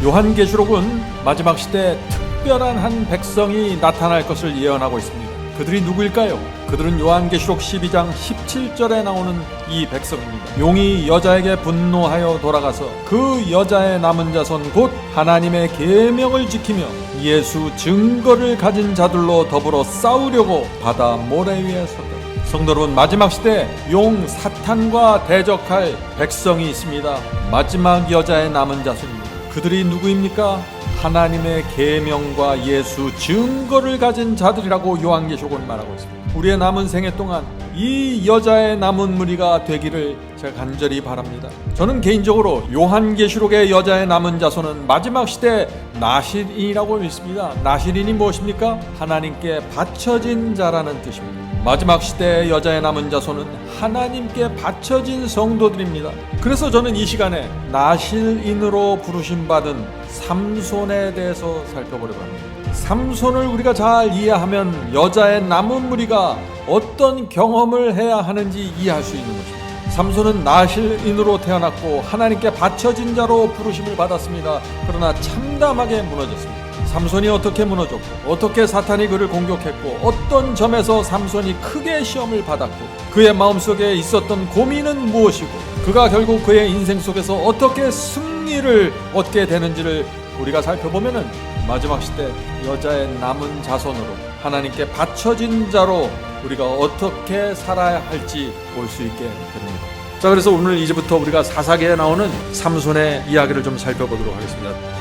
요한계시록은 마지막 시대에 특별한 한 백성이 나타날 것을 예언하고 있습니다. 그들이 누구일까요? 그들은 요한계시록 12장 17절에 나오는 이 백성입니다. 용이 여자에게 분노하여 돌아가서 그 여자의 남은 자손 곧 하나님의 계명을 지키며 예수 증거를 가진 자들로 더불어 싸우려고 바다 모래 위에 서더라. 성도 여러분, 마지막 시대에 용 사탄과 대적할 백성이 있습니다. 마지막 여자의 남은 자손입니다. 그들이 누구입니까? 하나님의 계명과 예수 증거를 가진 자들이라고 요한계시록은 말하고 있습니다. 우리의 남은 생애 동안 이 여자의 남은 무리가 되기를 제가 간절히 바랍니다. 저는 개인적으로 요한계시록의 여자의 남은 자손은 마지막 시대 나실인이라고 믿습니다. 나실인이 무엇입니까? 하나님께 바쳐진 자라는 뜻입니다. 마지막 시대의 여자의 남은 자손은 하나님께 바쳐진 성도들입니다. 그래서 저는 이 시간에 나실인으로 부르심받은 삼손에 대해서 살펴보려고 합니다. 삼손을 우리가 잘 이해하면 여자의 남은 무리가 어떤 경험을 해야 하는지 이해할 수 있는 것입니다. 삼손은 나실인으로 태어났고 하나님께 바쳐진 자로 부르심을 받았습니다. 그러나 참담하게 무너졌습니다. 삼손이 어떻게 무너졌고 어떻게 사탄이 그를 공격했고 어떤 점에서 삼손이 크게 시험을 받았고 그의 마음속에 있었던 고민은 무엇이고 그가 결국 그의 인생 속에서 어떻게 승리를 얻게 되는지를 우리가 살펴보면은 마지막 시대 여자의 남은 자손으로 하나님께 바쳐진 자로 우리가 어떻게 살아야 할지 볼 수 있게 됩니다. 자, 그래서 오늘 이제부터 우리가 사사기에 나오는 삼손의 이야기를 좀 살펴보도록 하겠습니다.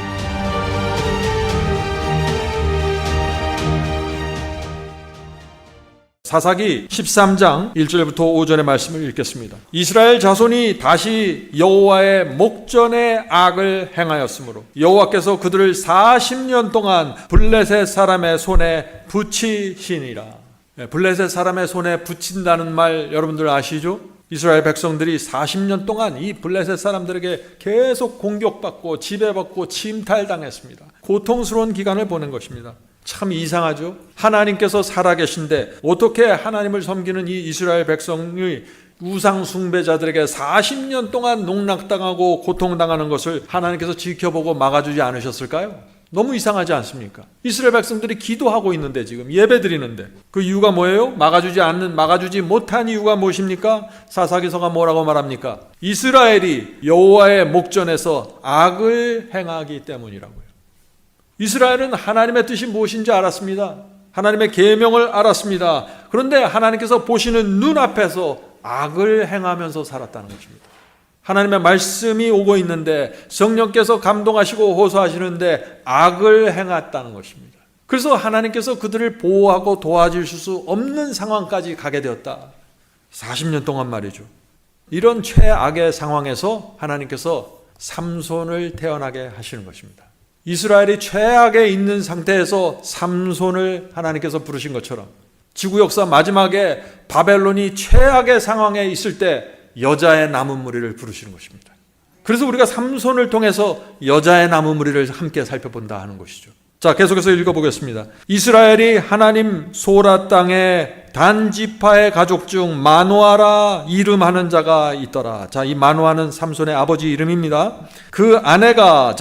사사기 13장 1절부터 5절의 말씀을 읽겠습니다. 이스라엘 자손이 다시 여호와의 목전에 악을 행하였으므로 여호와께서 그들을 40년 동안 블레셋 사람의 손에 붙이시니라. 블레셋 사람의 손에 붙인다는 말 여러분들 아시죠? 이스라엘 백성들이 40년 동안 이 블레셋 사람들에게 계속 공격받고 지배받고 침탈당했습니다. 고통스러운 기간을 보낸 것입니다. 참 이상하죠? 하나님께서 살아계신데 어떻게 하나님을 섬기는 이 이스라엘 백성의 우상 숭배자들에게 40년 동안 농락당하고 고통당하는 것을 하나님께서 지켜보고 막아주지 않으셨을까요? 너무 이상하지 않습니까? 이스라엘 백성들이 기도하고 있는데 지금 예배드리는데 그 이유가 뭐예요? 막아주지 못한 이유가 무엇입니까? 사사기서가 뭐라고 말합니까? 이스라엘이 여호와의 목전에서 악을 행하기 때문이라고요. 이스라엘은 하나님의 뜻이 무엇인지 알았습니다. 하나님의 계명을 알았습니다. 그런데 하나님께서 보시는 눈앞에서 악을 행하면서 살았다는 것입니다. 하나님의 말씀이 오고 있는데 성령께서 감동하시고 호소하시는데 악을 행했다는 것입니다. 그래서 하나님께서 그들을 보호하고 도와주실 수 없는 상황까지 가게 되었다. 40년 동안 말이죠. 이런 최악의 상황에서 하나님께서 삼손을 태어나게 하시는 것입니다. 이스라엘이 최악에 있는 상태에서 삼손을 하나님께서 부르신 것처럼 지구 역사 마지막에 바벨론이 최악의 상황에 있을 때 여자의 남은 무리를 부르시는 것입니다. 그래서 우리가 삼손을 통해서 여자의 남은 무리를 함께 살펴본다 하는 것이죠. 자, 계속해서 읽어보겠습니다. 이스라엘이 하나님 소라 땅에 단 지파의 가족 중 마노아라 이름하는 자가 있더라. 자, 이 마노아는 삼손의 아버지 이름입니다. 그 아내가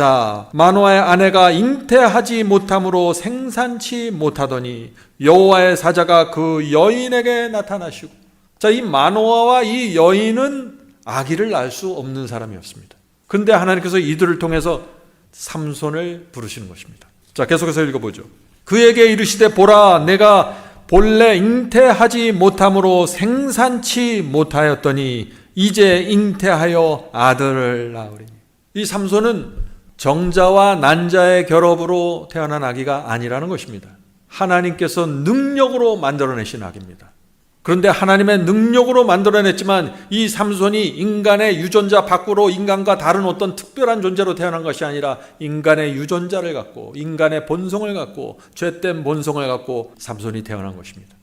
마노아의 아내가 잉태하지 못함으로 생산치 못하더니 여호와의 사자가 그 여인에게 나타나시고, 자, 이 마노아와 이 여인은 아기를 낳을 수 없는 사람이었습니다. 그런데 하나님께서 이들을 통해서 삼손을 부르시는 것입니다. 자, 계속해서 읽어보죠. 그에게 이르시되 보라, 내가 본래 잉태하지 못함으로 생산치 못하였더니 이제 잉태하여 아들을 낳으리니. 이 삼손은 정자와 난자의 결합으로 태어난 아기가 아니라는 것입니다. 하나님께서 능력으로 만들어내신 아기입니다. 그런데 하나님의 능력으로 만들어냈지만 이 삼손이 인간의 유전자 밖으로 인간과 다른 어떤 특별한 존재로 태어난 것이 아니라 인간의 유전자를 갖고 인간의 본성을 갖고 죄된 본성을 갖고 삼손이 태어난 것입니다.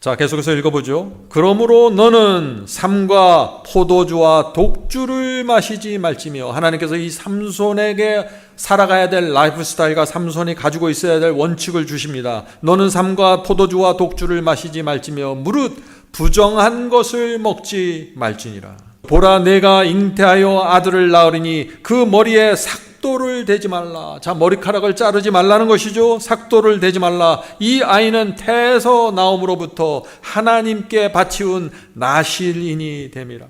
자, 계속해서 읽어보죠. 그러므로 너는 삼과 포도주와 독주를 마시지 말지며, 하나님께서 이 삼손에게 살아가야 될 라이프 스타일과 삼손이 가지고 있어야 될 원칙을 주십니다. 너는 삼과 포도주와 독주를 마시지 말지며 무릇 부정한 것을 먹지 말지니라. 보라, 내가 잉태하여 아들을 낳으리니 그 머리에 삭도를 대지 말라. 자, 머리카락을 자르지 말라는 것이죠. 삭도를 대지 말라. 이 아이는 태에서 나옴으로부터 하나님께 바치운 나실인이 됨이라.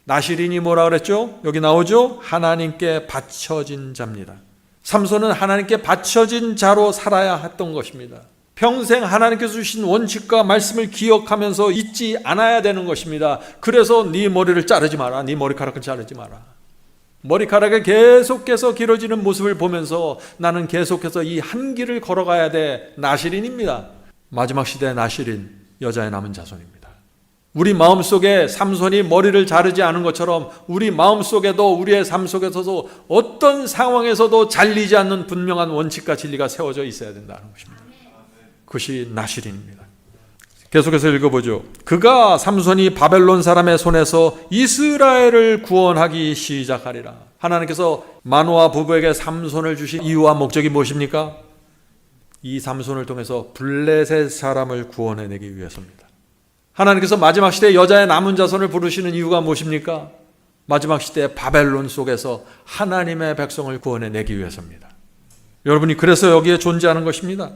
나실인이 뭐라 그랬죠? 여기 나오죠? 하나님께 바쳐진 자입니다. 삼손은 하나님께 바쳐진 자로 살아야 했던 것입니다. 평생 하나님께서 주신 원칙과 말씀을 기억하면서 잊지 않아야 되는 것입니다. 그래서 네 머리를 자르지 마라. 네 머리카락을 자르지 마라. 머리카락이 계속해서 길어지는 모습을 보면서 나는 계속해서 이 한 길을 걸어가야 돼. 나실인입니다. 마지막 시대의 나실인, 여자의 남은 자손입니다. 우리 마음속에 삼손이 머리를 자르지 않은 것처럼 우리 마음속에도, 우리의 삶 속에서도 어떤 상황에서도 잘리지 않는 분명한 원칙과 진리가 세워져 있어야 된다는 것입니다. 그것이 나실인입니다. 계속해서 읽어보죠. 그가 삼손이 바벨론 사람의 손에서 이스라엘을 구원하기 시작하리라. 하나님께서 마노아 부부에게 삼손을 주신 이유와 목적이 무엇입니까? 이 삼손을 통해서 블레셋 사람을 구원해내기 위해서입니다. 하나님께서 마지막 시대에 여자의 남은 자손을 부르시는 이유가 무엇입니까? 마지막 시대의 바벨론 속에서 하나님의 백성을 구원해내기 위해서입니다. 여러분이 그래서 여기에 존재하는 것입니다.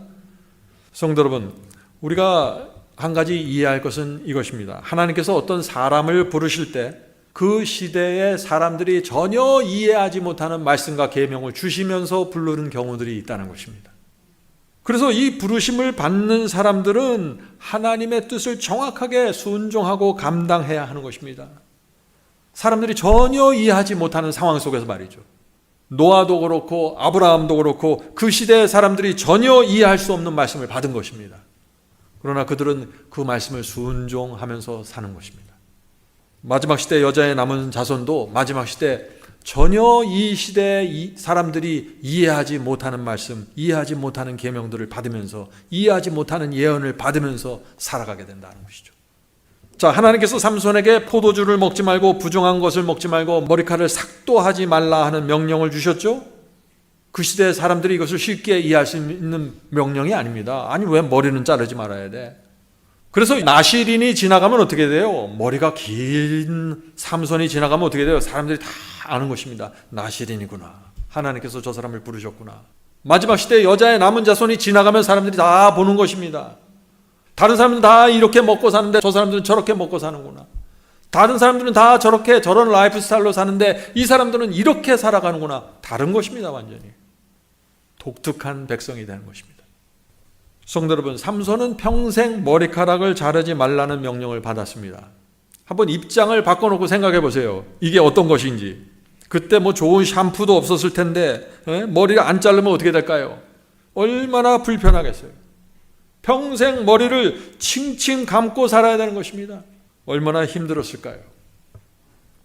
성도 여러분, 우리가 한 가지 이해할 것은 이것입니다. 하나님께서 어떤 사람을 부르실 때 그 시대의 사람들이 전혀 이해하지 못하는 말씀과 계명을 주시면서 부르는 경우들이 있다는 것입니다. 그래서 이 부르심을 받는 사람들은 하나님의 뜻을 정확하게 순종하고 감당해야 하는 것입니다. 사람들이 전혀 이해하지 못하는 상황 속에서 말이죠. 노아도 그렇고 아브라함도 그렇고 그 시대의 사람들이 전혀 이해할 수 없는 말씀을 받은 것입니다. 그러나 그들은 그 말씀을 순종하면서 사는 것입니다. 마지막 시대 여자의 남은 자손도 마지막 시대 전혀 이 시대의 사람들이 이해하지 못하는 말씀, 이해하지 못하는 계명들을 받으면서, 이해하지 못하는 예언을 받으면서 살아가게 된다는 것이죠. 자, 하나님께서 삼손에게 포도주를 먹지 말고 부정한 것을 먹지 말고 머리카락을 삭도하지 말라 하는 명령을 주셨죠. 그 시대의 사람들이 이것을 쉽게 이해할 수 있는 명령이 아닙니다. 아니, 왜 머리는 자르지 말아야 돼? 그래서 나실인이 지나가면 어떻게 돼요? 머리가 긴 삼손이 지나가면 어떻게 돼요? 사람들이 다 아는 것입니다. 나실인이구나. 하나님께서 저 사람을 부르셨구나. 마지막 시대 여자의 남은 자손이 지나가면 사람들이 다 보는 것입니다. 다른 사람들은 다 이렇게 먹고 사는데 저 사람들은 저렇게 먹고 사는구나. 다른 사람들은 다 저렇게 저런 라이프 스타일로 사는데 이 사람들은 이렇게 살아가는구나. 다른 것입니다. 완전히 독특한 백성이 되는 것입니다. 성도 여러분, 삼손은 평생 머리카락을 자르지 말라는 명령을 받았습니다. 한번 입장을 바꿔놓고 생각해 보세요. 이게 어떤 것인지. 그때 뭐 좋은 샴푸도 없었을 텐데 머리를 안 자르면 어떻게 될까요? 얼마나 불편하겠어요. 평생 머리를 칭칭 감고 살아야 되는 것입니다. 얼마나 힘들었을까요?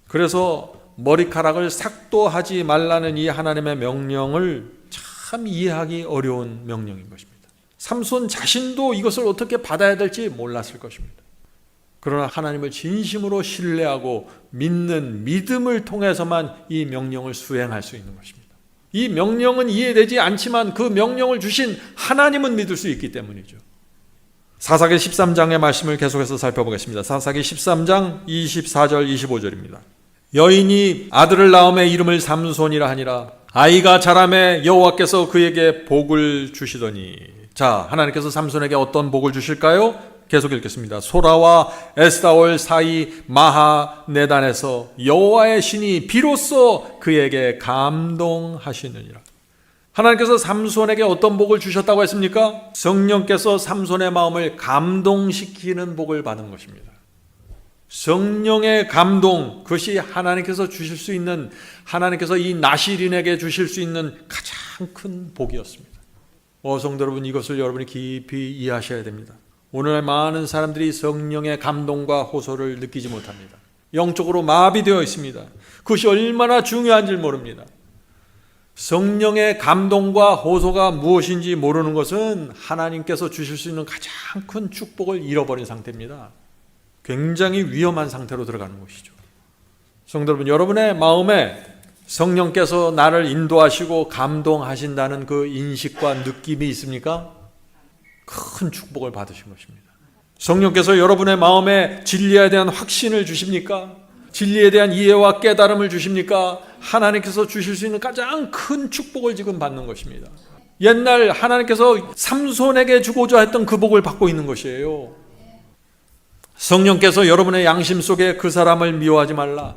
그래서 머리카락을 삭도하지 말라는 이 하나님의 명령을 참 이해하기 어려운 명령인 것입니다. 삼손 자신도 이것을 어떻게 받아야 될지 몰랐을 것입니다. 그러나 하나님을 진심으로 신뢰하고 믿는 믿음을 통해서만 이 명령을 수행할 수 있는 것입니다. 이 명령은 이해되지 않지만 그 명령을 주신 하나님은 믿을 수 있기 때문이죠. 사사기 13장의 말씀을 계속해서 살펴보겠습니다. 사사기 13장 24절 25절입니다. 여인이 아들을 낳음에 이름을 삼손이라 하니라. 아이가 자라매 여호와께서 그에게 복을 주시더니. 자, 하나님께서 삼손에게 어떤 복을 주실까요? 계속 읽겠습니다. 소라와 에스다올 사이 마하네단에서 여호와의 신이 비로소 그에게 감동하시느니라. 하나님께서 삼손에게 어떤 복을 주셨다고 했습니까? 성령께서 삼손의 마음을 감동시키는 복을 받은 것입니다. 성령의 감동, 그것이 하나님께서 주실 수 있는, 하나님께서 이 나실인에게 주실 수 있는 가장 큰 복이었습니다. 성도 여러분, 이것을 여러분이 깊이 이해하셔야 됩니다. 오늘날 많은 사람들이 성령의 감동과 호소를 느끼지 못합니다. 영적으로 마비되어 있습니다. 그것이 얼마나 중요한지 모릅니다. 성령의 감동과 호소가 무엇인지 모르는 것은 하나님께서 주실 수 있는 가장 큰 축복을 잃어버린 상태입니다. 굉장히 위험한 상태로 들어가는 것이죠. 성도 여러분, 여러분의 마음에 성령께서 나를 인도하시고 감동하신다는 그 인식과 느낌이 있습니까? 큰 축복을 받으신 것입니다. 성령께서 여러분의 마음에 진리에 대한 확신을 주십니까? 진리에 대한 이해와 깨달음을 주십니까? 하나님께서 주실 수 있는 가장 큰 축복을 지금 받는 것입니다. 옛날 하나님께서 삼손에게 주고자 했던 그 복을 받고 있는 것이에요. 성령께서 여러분의 양심 속에 그 사람을 미워하지 말라,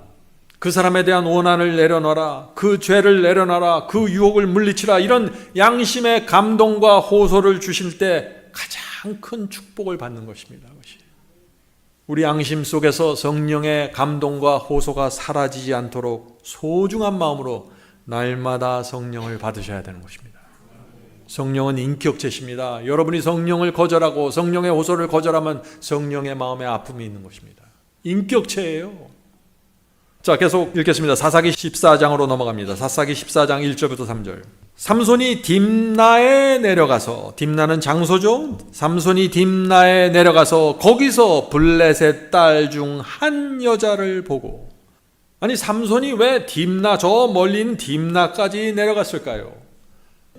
그 사람에 대한 원한을 내려놔라, 그 죄를 내려놔라, 그 유혹을 물리치라, 이런 양심의 감동과 호소를 주실 때 가장 큰 축복을 받는 것입니다. 우리 양심 속에서 성령의 감동과 호소가 사라지지 않도록 소중한 마음으로 날마다 성령을 받으셔야 되는 것입니다. 성령은 인격체십니다. 여러분이 성령을 거절하고 성령의 호소를 거절하면 성령의 마음에 아픔이 있는 것입니다. 인격체예요. 자, 계속 읽겠습니다. 사사기 14장으로 넘어갑니다. 사사기 14장 1절부터 3절. 삼손이 딥나에 내려가서, 딥나는 장소죠. 삼손이 딥나에 내려가서 거기서 블레셋 딸 중 한 여자를 보고. 아니, 삼손이 왜 딥나, 저 멀리 있는 딥나까지 내려갔을까요?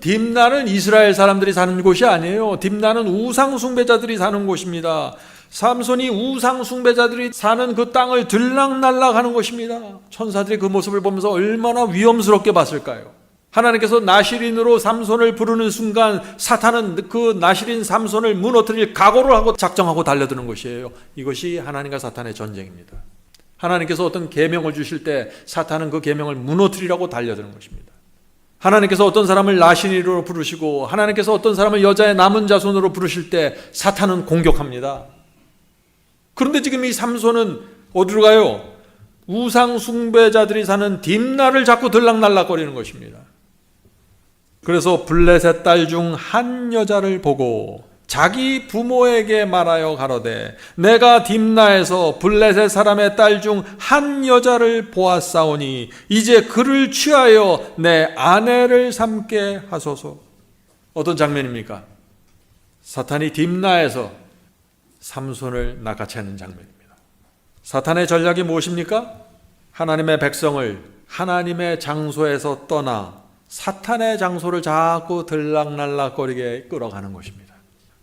딥나는 이스라엘 사람들이 사는 곳이 아니에요. 딥나는 우상 숭배자들이 사는 곳입니다. 삼손이 우상 숭배자들이 사는 그 땅을 들락날락하는 것입니다. 천사들이 그 모습을 보면서 얼마나 위험스럽게 봤을까요? 하나님께서 나실인으로 삼손을 부르는 순간 사탄은 그 나실인 삼손을 무너뜨릴 각오를 하고 작정하고 달려드는 것이에요. 이것이 하나님과 사탄의 전쟁입니다. 하나님께서 어떤 계명을 주실 때 사탄은 그 계명을 무너뜨리라고 달려드는 것입니다. 하나님께서 어떤 사람을 나실인으로 부르시고 하나님께서 어떤 사람을 여자의 남은 자손으로 부르실 때 사탄은 공격합니다. 그런데 지금 이 삼손은 어디로 가요? 우상 숭배자들이 사는 딥나를 자꾸 들락날락거리는 것입니다. 그래서 블레셋 딸 중 한 여자를 보고 자기 부모에게 말하여 가로되 내가 딥나에서 블레셋 사람의 딸 중 한 여자를 보았사오니 이제 그를 취하여 내 아내를 삼게 하소서. 어떤 장면입니까? 사탄이 딥나에서 삼손을 낚아채는 장면입니다. 사탄의 전략이 무엇입니까? 하나님의 백성을 하나님의 장소에서 떠나 사탄의 장소를 자꾸 들락날락거리게 끌어가는 것입니다.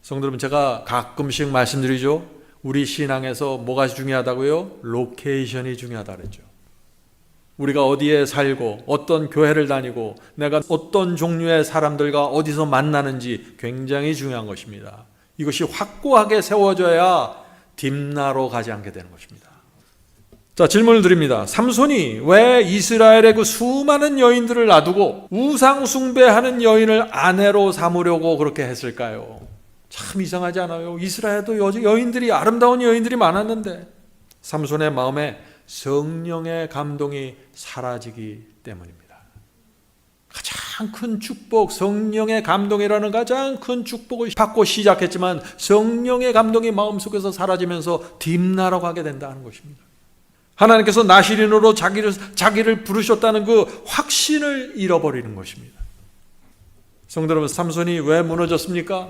성도 여러분, 제가 가끔씩 말씀드리죠. 우리 신앙에서 뭐가 중요하다고요? 로케이션이 중요하다 그랬죠. 우리가 어디에 살고 어떤 교회를 다니고 내가 어떤 종류의 사람들과 어디서 만나는지 굉장히 중요한 것입니다. 이것이 확고하게 세워져야 딥나로 가지 않게 되는 것입니다. 자, 질문을 드립니다. 삼손이 왜 이스라엘의 그 수많은 여인들을 놔두고 우상 숭배하는 여인을 아내로 삼으려고 그렇게 했을까요? 참 이상하지 않아요? 이스라엘도 여인들이, 아름다운 여인들이 많았는데 삼손의 마음에 성령의 감동이 사라지기 때문입니다. 가장 큰 축복, 성령의 감동이라는 가장 큰 축복을 받고 시작했지만 성령의 감동이 마음속에서 사라지면서 딥나로 가게 된다는 것입니다. 하나님께서 나실인으로 자기를 부르셨다는 그 확신을 잃어버리는 것입니다. 성도 여러분, 삼손이 왜 무너졌습니까?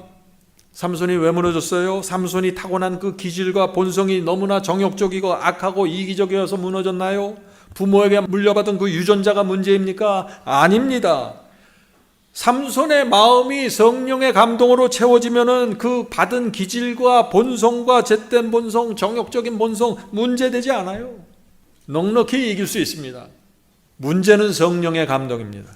삼손이 왜 무너졌어요? 삼손이 타고난 그 기질과 본성이 너무나 정욕적이고 악하고 이기적이어서 무너졌나요? 부모에게 물려받은 그 유전자가 문제입니까? 아닙니다. 삼손의 마음이 성령의 감동으로 채워지면은 그 받은 기질과 본성과 잿된 본성, 정욕적인 본성 문제되지 않아요. 넉넉히 이길 수 있습니다. 문제는 성령의 감동입니다.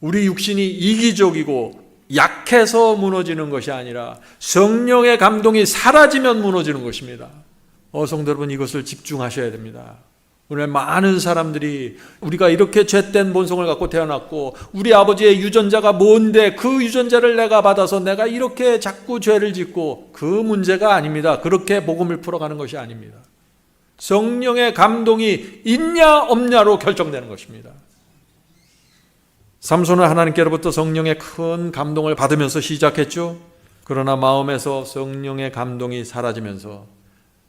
우리 육신이 이기적이고 약해서 무너지는 것이 아니라 성령의 감동이 사라지면 무너지는 것입니다. 성도 여러분, 이것을 집중하셔야 됩니다. 오늘 많은 사람들이 우리가 이렇게 죄된 본성을 갖고 태어났고 우리 아버지의 유전자가 뭔데 그 유전자를 내가 받아서 내가 이렇게 자꾸 죄를 짓고, 그 문제가 아닙니다. 그렇게 복음을 풀어가는 것이 아닙니다. 성령의 감동이 있냐 없냐로 결정되는 것입니다. 삼손은 하나님께로부터 성령의 큰 감동을 받으면서 시작했죠. 그러나 마음에서 성령의 감동이 사라지면서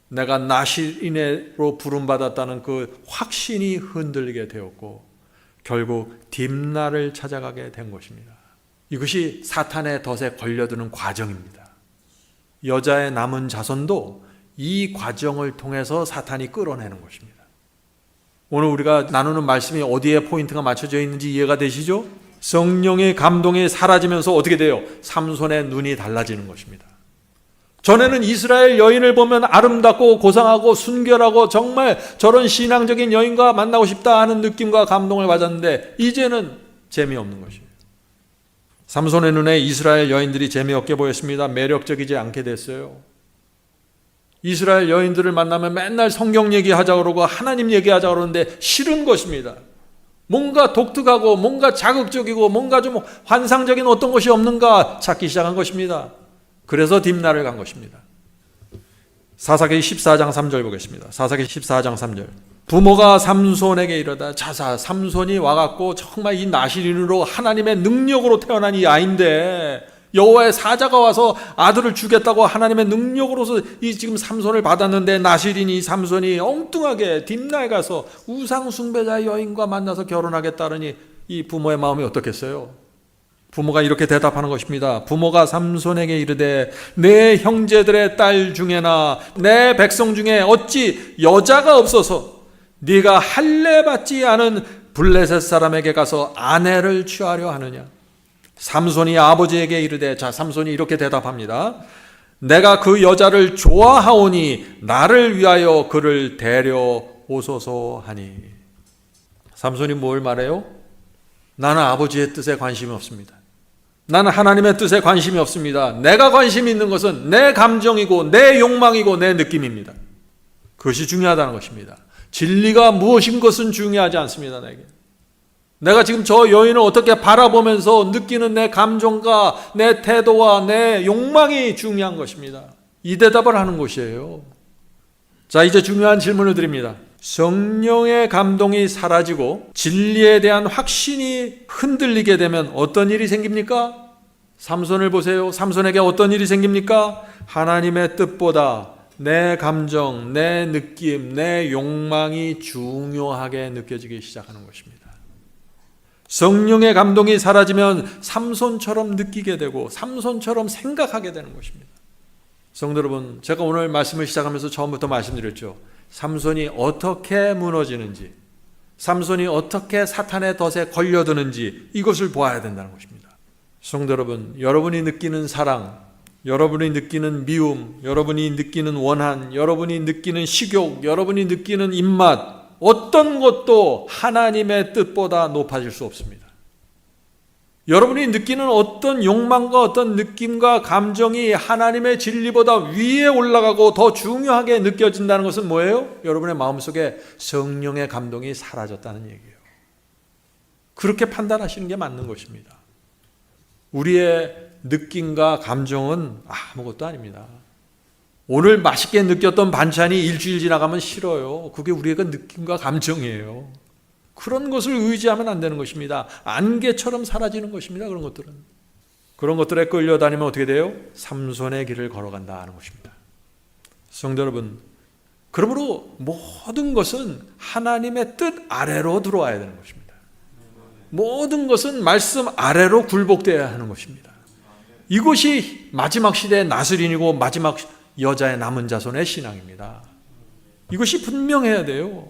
내가 나실인으로 부름받았다는 그 확신이 흔들리게 되었고 결국 딥나를 찾아가게 된 것입니다. 이것이 사탄의 덫에 걸려드는 과정입니다. 여자의 남은 자손도 이 과정을 통해서 사탄이 끌어내는 것입니다. 오늘 우리가 나누는 말씀이 어디에 포인트가 맞춰져 있는지 이해가 되시죠? 성령의 감동이 사라지면서 어떻게 돼요? 삼손의 눈이 달라지는 것입니다. 전에는 이스라엘 여인을 보면 아름답고 고상하고 순결하고 정말 저런 신앙적인 여인과 만나고 싶다 하는 느낌과 감동을 받았는데 이제는 재미없는 것이에요. 삼손의 눈에 이스라엘 여인들이 재미없게 보였습니다. 매력적이지 않게 됐어요. 이스라엘 여인들을 만나면 맨날 성경 얘기하자 그러고 하나님 얘기하자 그러는데 싫은 것입니다. 뭔가 독특하고 뭔가 자극적이고 뭔가 좀 환상적인 어떤 것이 없는가 찾기 시작한 것입니다. 그래서 딥나를 간 것입니다. 사사기 14장 3절 보겠습니다. 사사기 14장 3절. 부모가 삼손에게 이르다. 자사, 삼손이 와갖고 정말 이 나실인으로 하나님의 능력으로 태어난 이 아이인데 여호와의 사자가 와서 아들을 주겠다고 하나님의 능력으로서 이 지금 삼손을 받았는데 나실인이 삼손이 엉뚱하게 딥나에 가서 우상 숭배자 여인과 만나서 결혼하겠다더니 이 부모의 마음이 어떻겠어요? 부모가 이렇게 대답하는 것입니다. 부모가 삼손에게 이르되 내 형제들의 딸 중에나 내 백성 중에 어찌 여자가 없어서 네가 할례 받지 않은 블레셋 사람에게 가서 아내를 취하려 하느냐. 삼손이 아버지에게 이르되, 자, 삼손이 이렇게 대답합니다. 내가 그 여자를 좋아하오니 나를 위하여 그를 데려오소서 하니. 삼손이 뭘 말해요? 나는 아버지의 뜻에 관심이 없습니다. 나는 하나님의 뜻에 관심이 없습니다. 내가 관심이 있는 것은 내 감정이고 내 욕망이고 내 느낌입니다. 그것이 중요하다는 것입니다. 진리가 무엇인 것은 중요하지 않습니다. 내가 지금 저 여인을 어떻게 바라보면서 느끼는 내 감정과 내 태도와 내 욕망이 중요한 것입니다. 이 대답을 하는 것이에요. 자, 이제 중요한 질문을 드립니다. 성령의 감동이 사라지고 진리에 대한 확신이 흔들리게 되면 어떤 일이 생깁니까? 삼손을 보세요. 삼손에게 어떤 일이 생깁니까? 하나님의 뜻보다 내 감정, 내 느낌, 내 욕망이 중요하게 느껴지기 시작하는 것입니다. 성령의 감동이 사라지면 삼손처럼 느끼게 되고 삼손처럼 생각하게 되는 것입니다. 성도 여러분, 제가 오늘 말씀을 시작하면서 처음부터 말씀드렸죠. 삼손이 어떻게 무너지는지, 삼손이 어떻게 사탄의 덫에 걸려드는지 이것을 보아야 된다는 것입니다. 성도 여러분, 여러분이 느끼는 사랑, 여러분이 느끼는 미움, 여러분이 느끼는 원한, 여러분이 느끼는 식욕, 여러분이 느끼는 입맛, 어떤 것도 하나님의 뜻보다 높아질 수 없습니다. 여러분이 느끼는 어떤 욕망과 어떤 느낌과 감정이 하나님의 진리보다 위에 올라가고 더 중요하게 느껴진다는 것은 뭐예요? 여러분의 마음속에 성령의 감동이 사라졌다는 얘기예요. 그렇게 판단하시는 게 맞는 것입니다. 우리의 느낌과 감정은 아무것도 아닙니다. 오늘 맛있게 느꼈던 반찬이 일주일 지나가면 싫어요. 그게 우리의 느낌과 감정이에요. 그런 것을 의지하면 안 되는 것입니다. 안개처럼 사라지는 것입니다. 그런 것들은. 그런 것들에 끌려다니면 어떻게 돼요? 삼손의 길을 걸어간다 하는 것입니다. 성도 여러분, 그러므로 모든 것은 하나님의 뜻 아래로 들어와야 되는 것입니다. 모든 것은 말씀 아래로 굴복되어야 하는 것입니다. 이것이 마지막 시대의 나스린이고 마지막 여자의 남은 자손의 신앙입니다. 이것이 분명해야 돼요.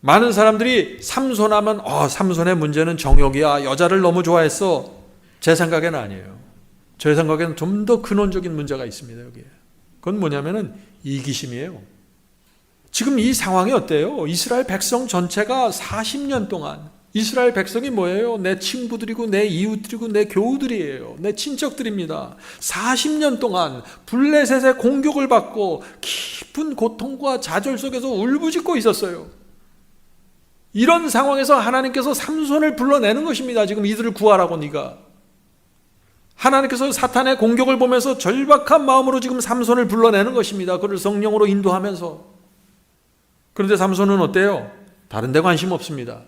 많은 사람들이 삼손하면 삼손의 문제는 정욕이야. 여자를 너무 좋아했어. 제 생각에는 아니에요. 제 생각에는 좀 더 근원적인 문제가 있습니다. 여기에. 그건 뭐냐면은 이기심이에요. 지금 이 상황이 어때요? 이스라엘 백성 전체가 40년 동안 이스라엘 백성이 뭐예요? 내 친구들이고 내 이웃들이고 내 교우들이에요. 내 친척들입니다. 40년 동안 블레셋의 공격을 받고 깊은 고통과 좌절 속에서 울부짖고 있었어요. 이런 상황에서 하나님께서 삼손을 불러내는 것입니다. 지금 이들을 구하라고 네가. 하나님께서 사탄의 공격을 보면서 절박한 마음으로 지금 삼손을 불러내는 것입니다. 그를 성령으로 인도하면서. 그런데 삼손은 어때요? 다른 데 관심 없습니다.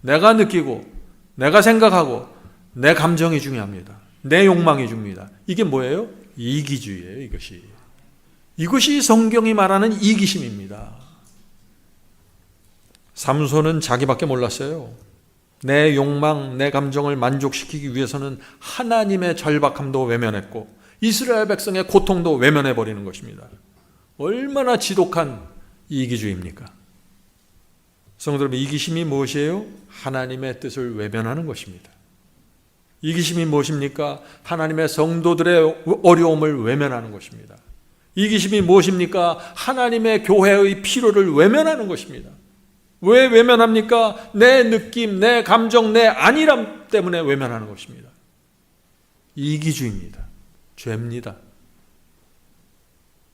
내가 느끼고 내가 생각하고 내 감정이 중요합니다. 내 욕망이 중요합니다. 이게 뭐예요? 이기주의예요. 이것이 성경이 말하는 이기심입니다. 삼손은 자기밖에 몰랐어요. 내 욕망, 내 감정을 만족시키기 위해서는 하나님의 절박함도 외면했고 이스라엘 백성의 고통도 외면해버리는 것입니다. 얼마나 지독한 이기주의입니까? 성도 여러분, 이기심이 무엇이에요? 하나님의 뜻을 외면하는 것입니다. 이기심이 무엇입니까? 하나님의 성도들의 어려움을 외면하는 것입니다. 이기심이 무엇입니까? 하나님의 교회의 필요를 외면하는 것입니다. 왜 외면합니까? 내 느낌, 내 감정, 내 안일함 때문에 외면하는 것입니다. 이기주의입니다. 죄입니다.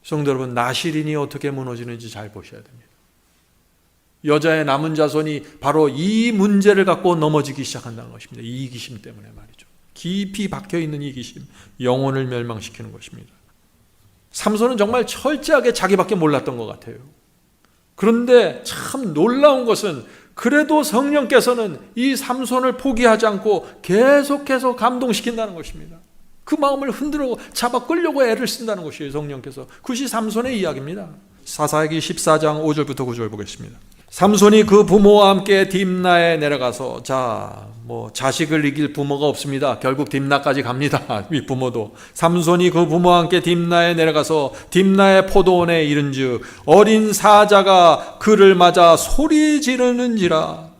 성도 여러분, 나실인이 어떻게 무너지는지 잘 보셔야 됩니다. 여자의 남은 자손이 바로 이 문제를 갖고 넘어지기 시작한다는 것입니다. 이 이기심 때문에 말이죠. 깊이 박혀있는 이기심, 영혼을 멸망시키는 것입니다. 삼손은 정말 철저하게 자기밖에 몰랐던 것 같아요. 그런데 참 놀라운 것은 그래도 성령께서는 이 삼손을 포기하지 않고 계속해서 감동시킨다는 것입니다. 그 마음을 흔들어 잡아 끌려고 애를 쓴다는 것이에요. 성령께서. 그것이 삼손의 이야기입니다. 사사기 14장 5절부터 9절 보겠습니다. 삼손이 그 부모와 함께 딥나에 내려가서 자식을 이길 부모가 없습니다. 결국 딥나까지 갑니다. 이 부모도. 삼손이 그 부모와 함께 딥나에 내려가서 딥나의 포도원에 이른즉 어린 사자가 그를 맞아 소리 지르는지라.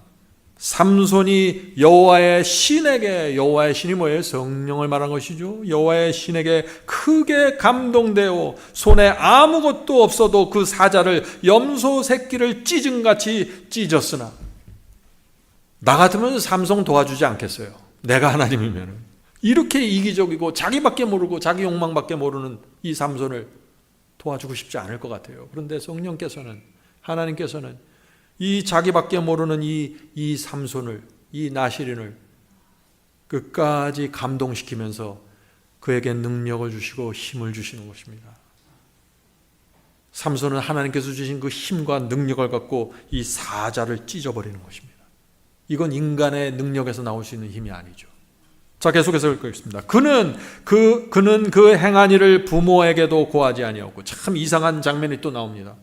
삼손이 여호와의 신에게, 여호와의 신이 뭐예요? 성령을 말한 것이죠. 여호와의 신에게 크게 감동되어 손에 아무것도 없어도 그 사자를 염소 새끼를 찢은같이 찢었으나. 나 같으면 삼손 도와주지 않겠어요. 내가 하나님이면. 이렇게 이기적이고 자기밖에 모르고 자기 욕망밖에 모르는 이 삼손을 도와주고 싶지 않을 것 같아요. 그런데 성령께서는, 하나님께서는 이 자기밖에 모르는 이 삼손을, 이 나실인을 끝까지 감동시키면서 그에게 능력을 주시고 힘을 주시는 것입니다. 삼손은 하나님께서 주신 그 힘과 능력을 갖고 이 사자를 찢어버리는 것입니다. 이건 인간의 능력에서 나올 수 있는 힘이 아니죠. 자, 계속해서 읽겠습니다. 그는 그 행한 일을 부모에게도 고하지 아니하고. 참 이상한 장면이 또 나옵니다.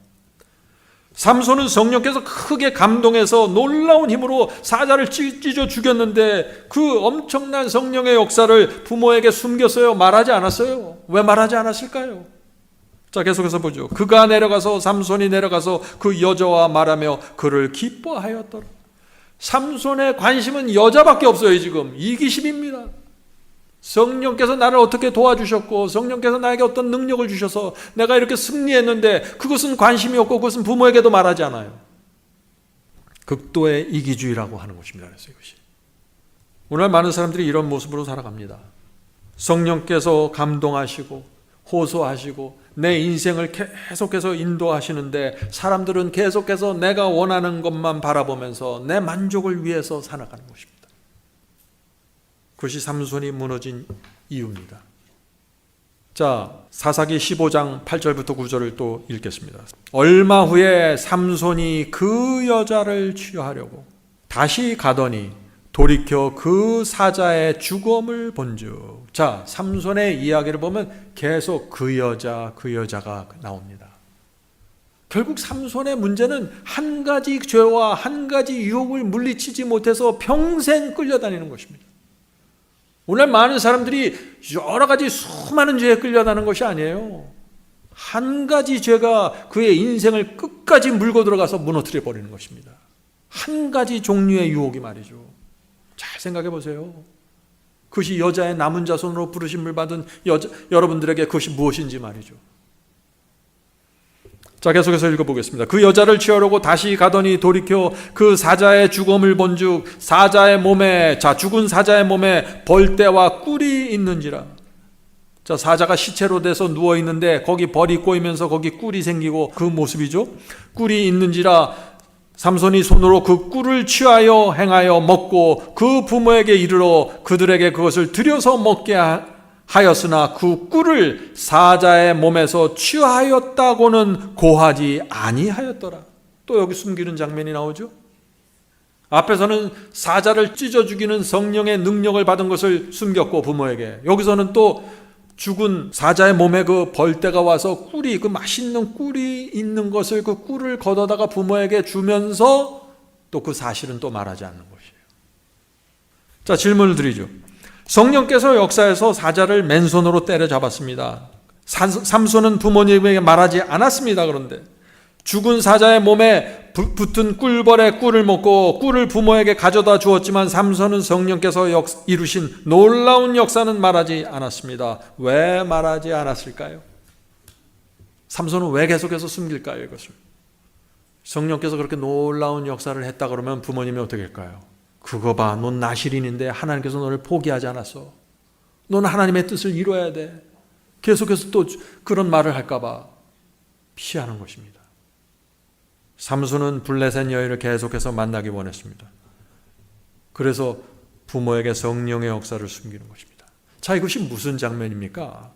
삼손은 성령께서 크게 감동해서 놀라운 힘으로 사자를 찢어 죽였는데 그 엄청난 성령의 역사를 부모에게 숨겼어요? 말하지 않았어요? 왜 말하지 않았을까요? 자, 계속해서 보죠. 그가 내려가서, 삼손이 내려가서 그 여자와 말하며 그를 기뻐하였더라. 삼손의 관심은 여자밖에 없어요. 지금 이기심입니다. 성령께서 나를 어떻게 도와주셨고 성령께서 나에게 어떤 능력을 주셔서 내가 이렇게 승리했는데 그것은 관심이 없고 그것은 부모에게도 말하지 않아요. 극도의 이기주의라고 하는 것입니다. 그래서 이것이 오늘 많은 사람들이 이런 모습으로 살아갑니다. 성령께서 감동하시고 호소하시고 내 인생을 계속해서 인도하시는데 사람들은 계속해서 내가 원하는 것만 바라보면서 내 만족을 위해서 살아가는 것입니다. 그것이 삼손이 무너진 이유입니다. 자, 사사기 15장 8절부터 9절을 또 읽겠습니다. 얼마 후에 삼손이 그 여자를 취하려고 다시 가더니 돌이켜 그 사자의 죽음을 본즉. 자, 삼손의 이야기를 보면 계속 그 여자가 나옵니다. 결국 삼손의 문제는 한 가지 죄와 한 가지 유혹을 물리치지 못해서 평생 끌려다니는 것입니다. 오늘 많은 사람들이 여러 가지 수많은 죄에 끌려다니는 것이 아니에요. 한 가지 죄가 그의 인생을 끝까지 물고 들어가서 무너뜨려 버리는 것입니다. 한 가지 종류의 유혹이 말이죠. 잘 생각해 보세요. 그것이 여자의 남은 자손으로 부르심을 받은 여러분들에게 그것이 무엇인지 말이죠. 자, 계속해서 읽어보겠습니다. 그 여자를 취하려고 다시 가더니 돌이켜 그 사자의 죽음을 본즉 사자의 몸에, 자, 죽은 사자의 몸에 벌떼와 꿀이 있는지라. 자, 사자가 시체로 돼서 누워 있는데 거기 벌이 꼬이면서 거기 꿀이 생기고 그 모습이죠. 꿀이 있는지라. 삼손이 손으로 그 꿀을 취하여 행하여 먹고 그 부모에게 이르러 그들에게 그것을 들여서 먹게 하였으나 그 꿀을 사자의 몸에서 취하였다고는 고하지 아니하였더라. 또 여기 숨기는 장면이 나오죠. 앞에서는 사자를 찢어 죽이는 성령의 능력을 받은 것을 숨겼고 부모에게, 여기서는 또 죽은 사자의 몸에 그 벌떼가 와서 꿀이, 그 맛있는 꿀이 있는 것을, 그 꿀을 걷어다가 부모에게 주면서 또 그 사실은 또 말하지 않는 것이에요. 자, 질문을 드리죠. 성령께서 역사에서 사자를 맨손으로 때려잡았습니다. 삼손은 부모님에게 말하지 않았습니다. 그런데 죽은 사자의 몸에 붙은 꿀벌의 꿀을 먹고 꿀을 부모에게 가져다 주었지만 삼손은 성령께서 이루신 놀라운 역사는 말하지 않았습니다. 왜 말하지 않았을까요? 삼손은 왜 계속해서 숨길까요? 이것을 성령께서 그렇게 놀라운 역사를 했다 그러면 부모님이 어떻게 할까요? 그거 봐, 넌 나실인인데 하나님께서 너를 포기하지 않았어. 넌 하나님의 뜻을 이뤄야 돼. 계속해서 또 그런 말을 할까 봐 피하는 것입니다. 삼손은 블레셋 여인을 계속해서 만나기 원했습니다. 그래서 부모에게 성령의 역사를 숨기는 것입니다. 자, 이것이 무슨 장면입니까?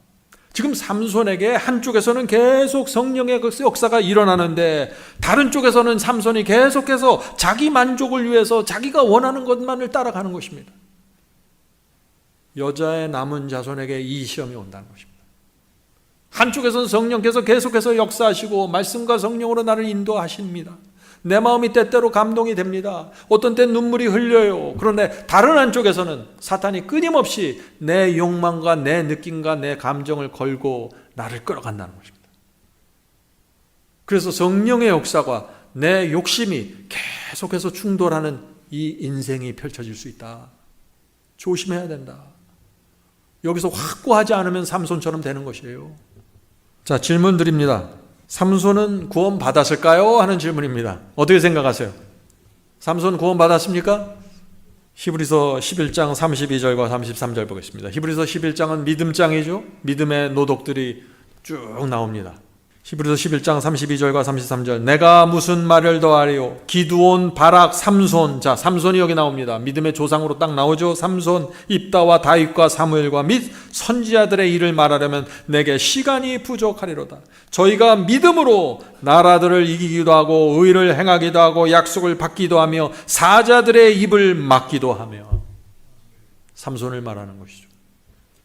지금 삼손에게 한쪽에서는 계속 성령의 역사가 일어나는데 다른 쪽에서는 삼손이 계속해서 자기 만족을 위해서 자기가 원하는 것만을 따라가는 것입니다. 여자의 남은 자손에게 이 시험이 온다는 것입니다. 한쪽에서는 성령께서 계속해서 역사하시고 말씀과 성령으로 나를 인도하십니다. 내 마음이 때때로 감동이 됩니다. 어떤 때 눈물이 흘려요. 그런데 다른 한쪽에서는 사탄이 끊임없이 내 욕망과 내 느낌과 내 감정을 걸고 나를 끌어간다는 것입니다. 그래서 성령의 역사와 내 욕심이 계속해서 충돌하는 이 인생이 펼쳐질 수 있다. 조심해야 된다. 여기서 확고하지 않으면 삼손처럼 되는 것이에요. 자, 질문 드립니다. 삼손은 구원 받았을까요? 하는 질문입니다. 어떻게 생각하세요? 삼손 구원 받았습니까? 히브리서 11장 32절과 33절 보겠습니다. 히브리서 11장은 믿음장이죠. 믿음의 노독들이 쭉 나옵니다. 히브리서 11장 32절과 33절. 내가 무슨 말을 더하리요? 기드온, 바락, 삼손. 자, 삼손이 여기 나옵니다. 믿음의 조상으로 딱 나오죠. 삼손, 입다와 다윗과 사무엘과 및 선지자들의 일을 말하려면 내게 시간이 부족하리로다. 저희가 믿음으로 나라들을 이기기도 하고 의를 행하기도 하고 약속을 받기도 하며 사자들의 입을 막기도 하며. 삼손을 말하는 것이죠.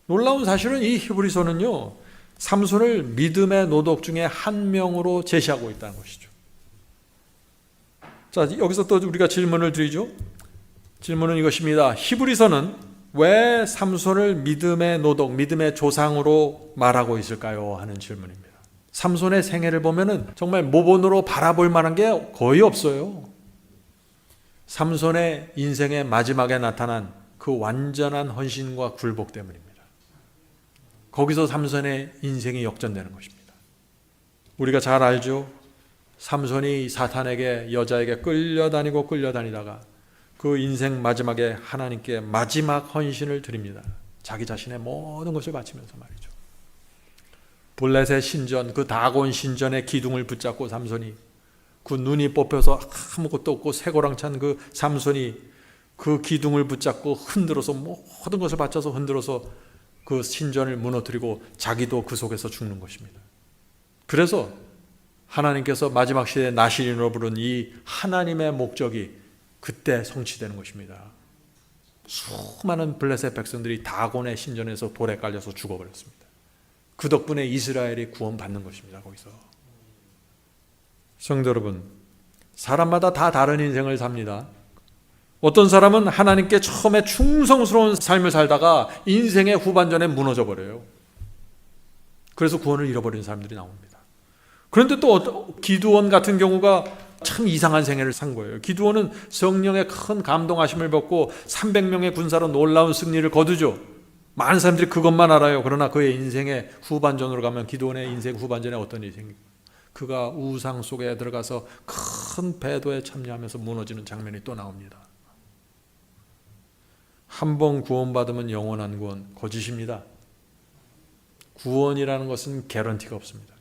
놀라운 사실은 이 히브리서는요, 삼손을 믿음의 노독 중에 한 명으로 제시하고 있다는 것이죠. 자, 여기서 또 우리가 질문을 드리죠. 질문은 이것입니다. 히브리서는 왜 삼손을 믿음의 노독, 믿음의 조상으로 말하고 있을까요? 하는 질문입니다. 삼손의 생애를 보면은 정말 모본으로 바라볼 만한 게 거의 없어요. 삼손의 인생의 마지막에 나타난 그 완전한 헌신과 굴복 때문입니다. 거기서 삼손의 인생이 역전되는 것입니다. 우리가 잘 알죠. 삼손이 사탄에게, 여자에게 끌려다니다가 그 인생 마지막에 하나님께 마지막 헌신을 드립니다. 자기 자신의 모든 것을 바치면서 말이죠. 블레셋 신전, 그 다곤 신전의 기둥을 붙잡고 삼손이, 그 눈이 뽑혀서 아무것도 없고 쇠고랑 찬 그 삼손이 그 기둥을 붙잡고 흔들어서 모든 것을 바쳐서 흔들어서 그 신전을 무너뜨리고 자기도 그 속에서 죽는 것입니다. 그래서 하나님께서 마지막 시대에 나실인으로 부른 이 하나님의 목적이 그때 성취되는 것입니다. 수많은 블레셋 백성들이 다곤의 신전에서 돌에 깔려서 죽어버렸습니다. 그 덕분에 이스라엘이 구원받는 것입니다. 거기서. 성도 여러분, 사람마다 다 다른 인생을 삽니다. 어떤 사람은 하나님께 처음에 충성스러운 삶을 살다가 인생의 후반전에 무너져 버려요. 그래서 구원을 잃어버린 사람들이 나옵니다. 그런데 또 기드온 같은 경우가 참 이상한 생애를 산 거예요. 기드온은 성령의 큰 감동하심을 받고 300명의 군사로 놀라운 승리를 거두죠. 많은 사람들이 그것만 알아요. 그러나 그의 인생의 후반전으로 가면 기드온의 인생 후반전에 어떤 일이 생깁니까? 그가 우상 속에 들어가서 큰 배도에 참여하면서 무너지는 장면이 또 나옵니다. 한 번 구원받으면 영원한 구원, 거짓입니다. 구원이라는 것은 개런티가 없습니다.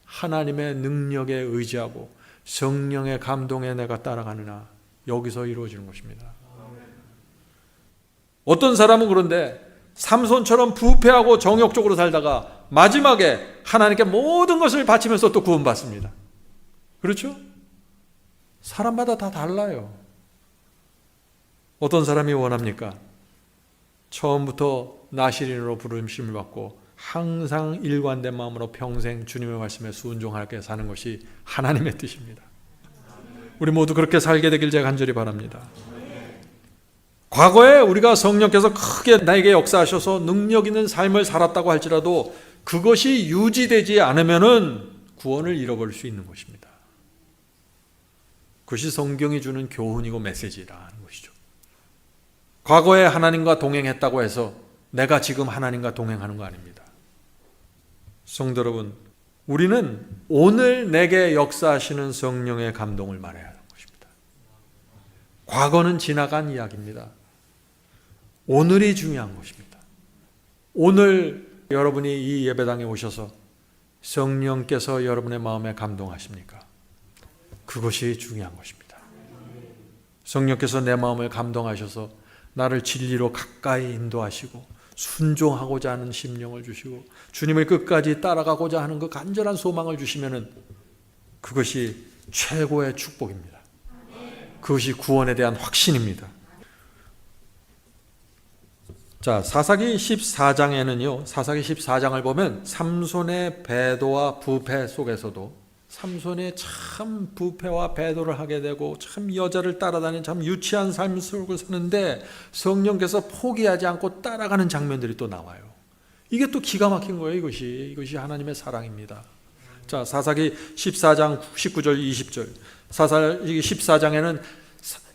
하나님의 능력에 의지하고 성령의 감동에 내가 따라가느냐, 여기서 이루어지는 것입니다. 어떤 사람은 그런데 삼손처럼 부패하고 정욕적으로 살다가 마지막에 하나님께 모든 것을 바치면서 또 구원받습니다. 그렇죠? 사람마다 다 달라요. 어떤 사람이 원합니까? 처음부터 나실인으로 부르심을 받고 항상 일관된 마음으로 평생 주님의 말씀에 순종하게 사는 것이 하나님의 뜻입니다. 우리 모두 그렇게 살게 되길 제가 간절히 바랍니다. 과거에 우리가 성령께서 크게 나에게 역사하셔서 능력 있는 삶을 살았다고 할지라도 그것이 유지되지 않으면은 구원을 잃어버릴 수 있는 것입니다. 그것이 성경이 주는 교훈이고 메시지라는 것이죠. 과거에 하나님과 동행했다고 해서 내가 지금 하나님과 동행하는 거 아닙니다. 성도 여러분, 우리는 오늘 내게 역사하시는 성령의 감동을 말해야 하는 것입니다. 과거는 지나간 이야기입니다. 오늘이 중요한 것입니다. 오늘 여러분이 이 예배당에 오셔서 성령께서 여러분의 마음에 감동하십니까? 그것이 중요한 것입니다. 성령께서 내 마음을 감동하셔서 나를 진리로 가까이 인도하시고 순종하고자 하는 심령을 주시고 주님을 끝까지 따라가고자 하는 그 간절한 소망을 주시면은 그것이 최고의 축복입니다. 그것이 구원에 대한 확신입니다. 자, 사사기 14장에는요, 사사기 14장을 보면 삼손의 배도와 부패 속에서도 삼손이 참 부패와 배도를 하게 되고 참 여자를 따라다니는 참 유치한 삶 속을 사는데 성령께서 포기하지 않고 따라가는 장면들이 또 나와요. 이게 또 기가 막힌 거예요. 이것이 하나님의 사랑입니다. 자, 사사기 14장 19절 20절. 사사기 14장에는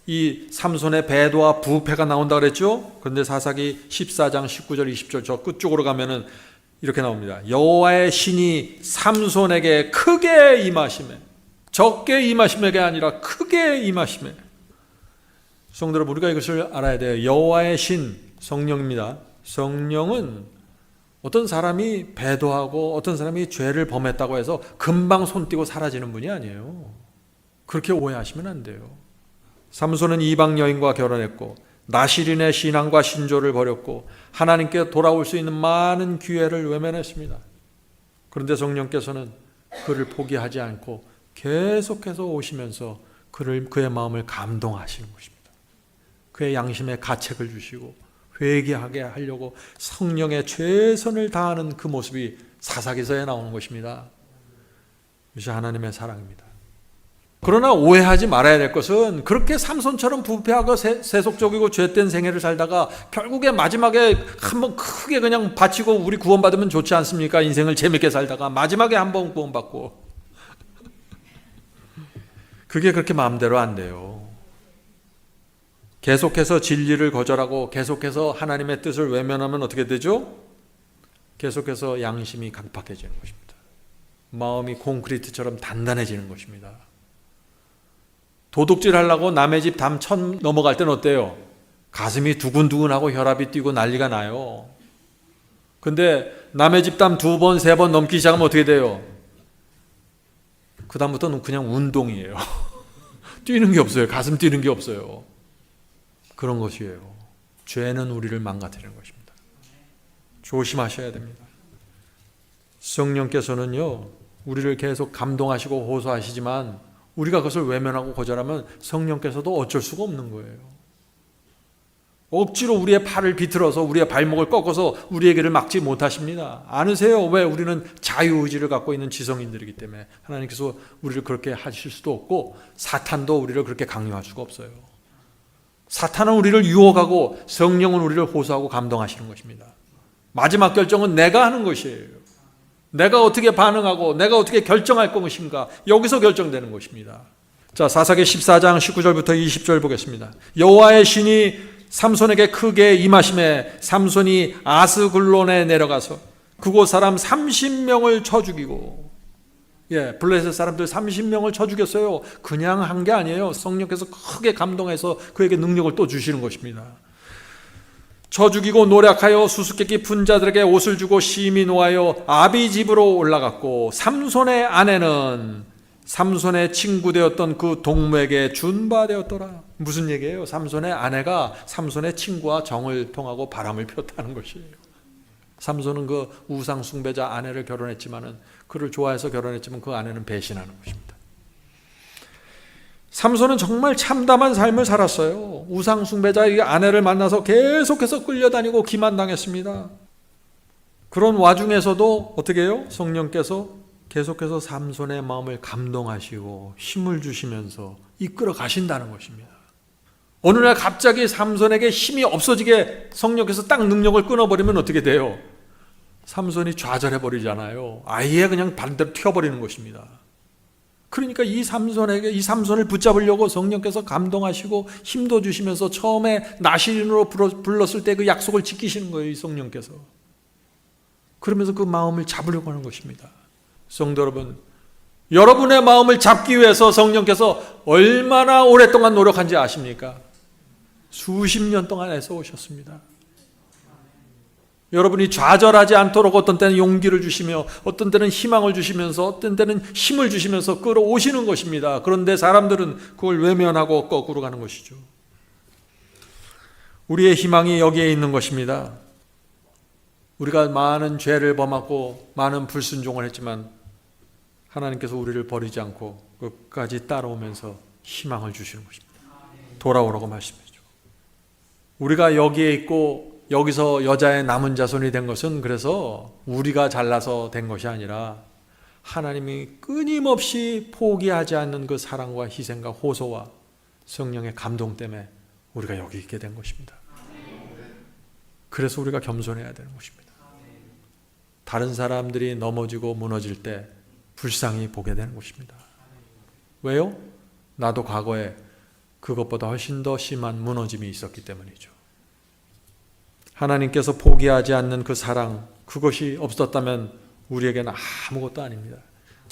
이 삼손의 배도와 부패가 나온다 그랬죠. 그런데 사사기 14장 19절 20절 저 끝쪽으로 가면은 이렇게 나옵니다. 여호와의 신이 삼손에게 크게 임하시매, 적게 임하심에게 아니라 크게 임하시매. 성도 여러분, 우리가 이것을 알아야 돼요. 여호와의 신, 성령입니다. 성령은 어떤 사람이 배도하고 어떤 사람이 죄를 범했다고 해서 금방 손 떼고 사라지는 분이 아니에요. 그렇게 오해하시면 안 돼요. 삼손은 이방 여인과 결혼했고 나실인의 신앙과 신조를 버렸고 하나님께 돌아올 수 있는 많은 기회를 외면했습니다. 그런데 성령께서는 그를 포기하지 않고 계속해서 오시면서 그의 마음을 감동하시는 것입니다. 그의 양심에 가책을 주시고 회개하게 하려고 성령의 최선을 다하는 그 모습이 사사기서에 나오는 것입니다. 이것이 하나님의 사랑입니다. 그러나 오해하지 말아야 될 것은 그렇게 삼손처럼 부패하고 세속적이고 죄된 생애를 살다가 결국에 마지막에 한번 크게 그냥 바치고 우리 구원받으면 좋지 않습니까? 인생을 재밌게 살다가 마지막에 한번 구원받고. 그게 그렇게 마음대로 안 돼요. 계속해서 진리를 거절하고 계속해서 하나님의 뜻을 외면하면 어떻게 되죠? 계속해서 양심이 강팍해지는 것입니다. 마음이 콘크리트처럼 단단해지는 것입니다. 도둑질 하려고 남의 집 담 천 넘어갈 때는 어때요? 가슴이 두근두근하고 혈압이 뛰고 난리가 나요. 근데 남의 집 담 2번, 3번 넘기 시작하면 어떻게 돼요? 그 다음부터는 그냥 운동이에요. 뛰는 게 없어요. 가슴 뛰는 게 없어요. 그런 것이에요. 죄는 우리를 망가뜨리는 것입니다. 조심하셔야 됩니다. 성령께서는요, 우리를 계속 감동하시고 호소하시지만 우리가 그것을 외면하고 거절하면 성령께서도 어쩔 수가 없는 거예요. 억지로 우리의 팔을 비틀어서 우리의 발목을 꺾어서 우리의 길을 막지 못하십니다. 아느세요? 왜? 우리는 자유의지를 갖고 있는 지성인들이기 때문에 하나님께서 우리를 그렇게 하실 수도 없고 사탄도 우리를 그렇게 강요할 수가 없어요. 사탄은 우리를 유혹하고 성령은 우리를 호소하고 감동하시는 것입니다. 마지막 결정은 내가 하는 것이에요. 내가 어떻게 반응하고 내가 어떻게 결정할 것인가, 여기서 결정되는 것입니다. 자, 사사기 14장 19절부터 20절 보겠습니다. 여호와의 신이 삼손에게 크게 임하심에 삼손이 아스글론에 내려가서 그곳 사람 30명을 쳐 죽이고, 블레셋 사람들 30명을 쳐 죽였어요. 그냥 한 게 아니에요. 성령께서 크게 감동해서 그에게 능력을 또 주시는 것입니다. 쳐 죽이고 노력하여 수수께끼 푼 자들에게 옷을 주고 심히 노하여 아비 집으로 올라갔고 삼손의 아내는 삼손의 친구 되었던 그 동무에게 준바되었더라. 무슨 얘기예요? 삼손의 아내가 삼손의 친구와 정을 통하고 바람을 피웠다는 것이에요. 삼손은 그 우상 숭배자 아내를 결혼했지만은, 그를 좋아해서 결혼했지만 그 아내는 배신하는 것입니다. 삼손은 정말 참담한 삶을 살았어요. 우상 숭배자의 아내를 만나서 계속해서 끌려다니고 기만당했습니다. 그런 와중에서도 어떻게 해요? 성령께서 계속해서 삼손의 마음을 감동하시고 힘을 주시면서 이끌어 가신다는 것입니다. 어느 날 갑자기 삼손에게 힘이 없어지게 성령께서 딱 능력을 끊어버리면 어떻게 돼요? 삼손이 좌절해버리잖아요. 아예 그냥 반대로 튀어버리는 것입니다. 그러니까 이 삼손을 붙잡으려고 성령께서 감동하시고 힘도 주시면서 처음에 나시린으로 불렀을 때 그 약속을 지키시는 거예요. 이 성령께서. 그러면서 그 마음을 잡으려고 하는 것입니다. 성도 여러분, 여러분의 마음을 잡기 위해서 성령께서 얼마나 오랫동안 노력한지 아십니까? 수십 년 동안 애써 오셨습니다. 여러분이 좌절하지 않도록 어떤 때는 용기를 주시며 어떤 때는 희망을 주시면서 어떤 때는 힘을 주시면서 끌어오시는 것입니다. 그런데 사람들은 그걸 외면하고 거꾸로 가는 것이죠. 우리의 희망이 여기에 있는 것입니다. 우리가 많은 죄를 범하고 많은 불순종을 했지만 하나님께서 우리를 버리지 않고 끝까지 따라오면서 희망을 주시는 것입니다. 돌아오라고 말씀했죠. 우리가 여기에 있고 여기서 여자의 남은 자손이 된 것은 그래서 우리가 잘나서 된 것이 아니라 하나님이 끊임없이 포기하지 않는 그 사랑과 희생과 호소와 성령의 감동 때문에 우리가 여기 있게 된 것입니다. 그래서 우리가 겸손해야 되는 것입니다. 다른 사람들이 넘어지고 무너질 때 불쌍히 보게 되는 것입니다. 왜요? 나도 과거에 그것보다 훨씬 더 심한 무너짐이 있었기 때문이죠. 하나님께서 포기하지 않는 그 사랑, 그것이 없었다면 우리에게는 아무것도 아닙니다.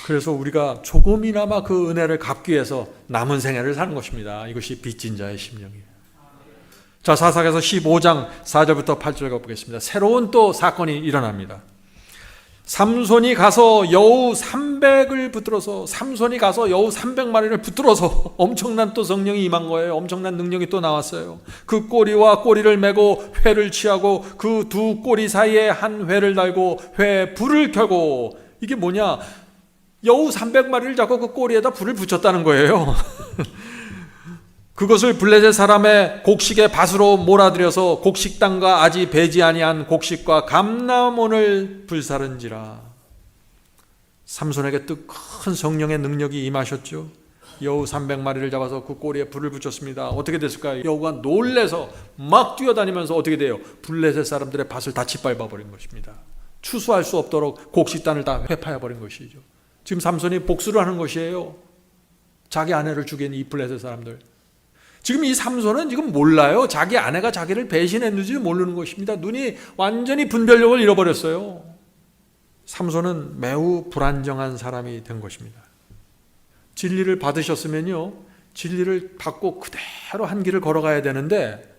그래서 우리가 조금이나마 그 은혜를 갚기 위해서 남은 생애를 사는 것입니다. 이것이 빚진 자의 심령이에요. 자, 사사기서 15장 4절부터 8절 가보겠습니다. 새로운 또 사건이 일어납니다. 삼손이 가서 여우 300을 붙들어서 삼손이 가서 여우 300마리를 붙들어서 엄청난 또 성령이 임한 거예요. 엄청난 능력이 또 나왔어요. 그 꼬리와 꼬리를 메고 회를 취하고 그 두 꼬리 사이에 한 회를 달고 회에 불을 켜고, 이게 뭐냐, 여우 300마리를 잡고 그 꼬리에다 불을 붙였다는 거예요. 그것을 블레셋 사람의 곡식의 밭으로 몰아들여서 곡식당과 아직 배지 아니한 곡식과 감람원을 불사른지라. 삼손에게 또 큰 성령의 능력이 임하셨죠. 여우 300마리를 잡아서 그 꼬리에 불을 붙였습니다. 어떻게 됐을까요? 여우가 놀래서 막 뛰어다니면서 어떻게 돼요? 블레셋 사람들의 밭을 다 짓밟아 버린 것입니다. 추수할 수 없도록 곡식단을 다 회파해 버린 것이죠. 지금 삼손이 복수를 하는 것이에요. 자기 아내를 죽인 이 블레셋 사람들. 지금 이 삼손은 지금 몰라요. 자기 아내가 자기를 배신했는지 모르는 것입니다. 눈이 완전히 분별력을 잃어버렸어요. 삼손은 매우 불안정한 사람이 된 것입니다. 진리를 받으셨으면요, 진리를 받고 그대로 한 길을 걸어가야 되는데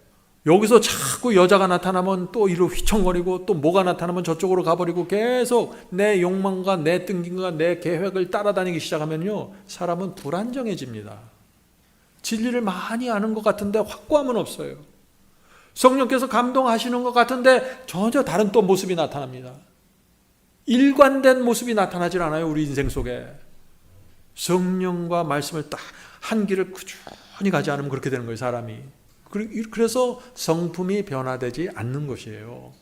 여기서 자꾸 여자가 나타나면 또 이리로 휘청거리고 또 뭐가 나타나면 저쪽으로 가버리고 계속 내 욕망과 내 뜬김과 내 계획을 따라다니기 시작하면요, 사람은 불안정해집니다. 진리를 많이 아는 것 같은데 확고함은 없어요. 성령께서 감동하시는 것 같은데 전혀 다른 또 모습이 나타납니다. 일관된 모습이 나타나질 않아요. 우리 인생 속에 성령과 말씀을 딱 한 길을 꾸준히 가지 않으면 그렇게 되는 거예요, 사람이. 그래서 성품이 변화되지 않는 것이에요.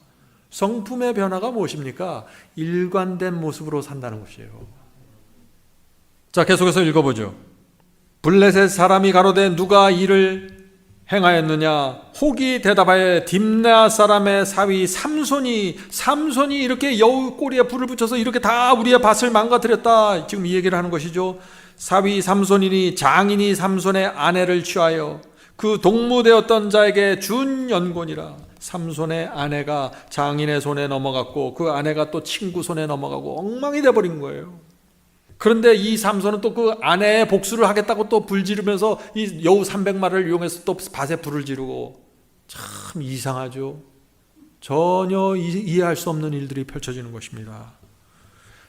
성품의 변화가 무엇입니까? 일관된 모습으로 산다는 것이에요. 자, 계속해서 읽어보죠. 블레셋 사람이 가로되 누가 이를 행하였느냐? 혹이 대답하여 딥나 사람의 사위 삼손이 이렇게 여우 꼬리에 불을 붙여서 이렇게 다 우리의 밭을 망가뜨렸다. 지금 이 얘기를 하는 것이죠. 사위 삼손이니 장인이 삼손의 아내를 취하여 그 동무되었던 자에게 준 연곤이라. 삼손의 아내가 장인의 손에 넘어갔고 그 아내가 또 친구 손에 넘어가고 엉망이 돼버린 거예요. 그런데 이 삼손은 또 그 아내의 복수를 하겠다고 또 불 지르면서 이 여우 300마리를 이용해서 또 밭에 불을 지르고, 참 이상하죠. 전혀 이해할 수 없는 일들이 펼쳐지는 것입니다.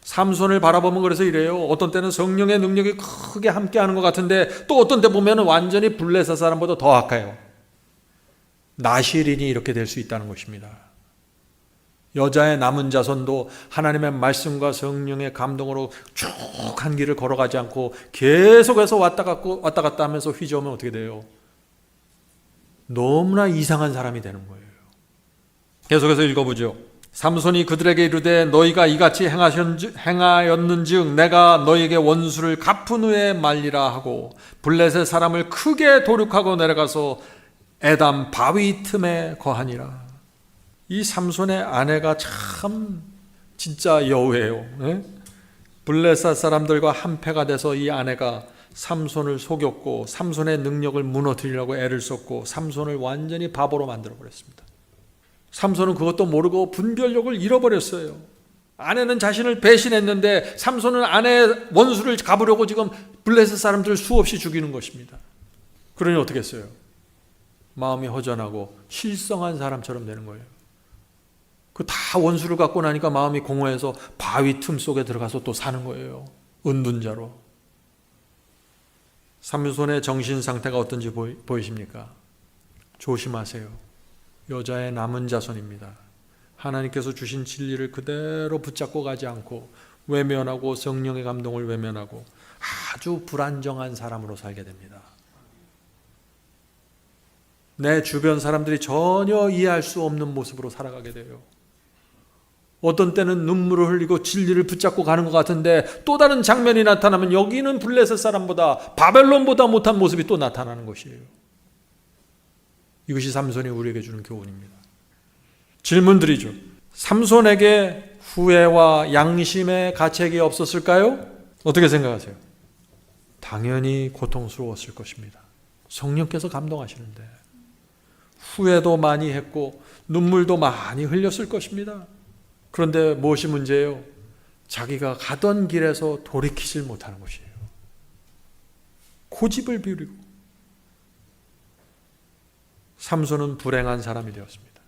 삼손을 바라보면 그래서 이래요. 어떤 때는 성령의 능력이 크게 함께하는 것 같은데 또 어떤 때 보면 완전히 블레셋 사람보다 더 악해요. 나시린이 이렇게 될 수 있다는 것입니다. 여자의 남은 자손도 하나님의 말씀과 성령의 감동으로 쭉 한 길을 걸어가지 않고 계속해서 왔다 갔다 하면서 휘저으면 어떻게 돼요? 너무나 이상한 사람이 되는 거예요. 계속해서 읽어보죠. 삼손이 그들에게 이르되 너희가 이같이 행하였는즉 내가 너희에게 원수를 갚은 후에 말리라 하고 블레셋 사람을 크게 도륙하고 내려가서 에담 바위 틈에 거하니라. 이 삼손의 아내가 참 진짜 여우예요. 블레셋 사람들과 한패가 돼서 이 아내가 삼손을 속였고 삼손의 능력을 무너뜨리려고 애를 썼고 삼손을 완전히 바보로 만들어버렸습니다. 삼손은 그것도 모르고 분별력을 잃어버렸어요. 아내는 자신을 배신했는데 삼손은 아내의 원수를 갚으려고 지금 블레셋 사람들을 수없이 죽이는 것입니다. 그러니 어떻게 했어요? 마음이 허전하고 실성한 사람처럼 되는 거예요. 그 다 원수를 갖고 나니까 마음이 공허해서 바위 틈 속에 들어가서 또 사는 거예요. 은둔자로. 삼손의 정신 상태가 어떤지 보이십니까? 조심하세요. 여자의 남은 자손입니다. 하나님께서 주신 진리를 그대로 붙잡고 가지 않고 외면하고 성령의 감동을 외면하고 아주 불안정한 사람으로 살게 됩니다. 내 주변 사람들이 전혀 이해할 수 없는 모습으로 살아가게 돼요. 어떤 때는 눈물을 흘리고 진리를 붙잡고 가는 것 같은데 또 다른 장면이 나타나면 여기는 블레셋 사람보다 바벨론보다 못한 모습이 또 나타나는 것이에요. 이것이 삼손이 우리에게 주는 교훈입니다. 질문 드리죠. 삼손에게 후회와 양심의 가책이 없었을까요? 어떻게 생각하세요? 당연히 고통스러웠을 것입니다. 성령께서 감동하시는데 후회도 많이 했고 눈물도 많이 흘렸을 것입니다. 그런데 무엇이 문제예요? 자기가 가던 길에서 돌이키질 못하는 것이에요. 고집을 부리고. 삼손은 불행한 사람이 되었습니다.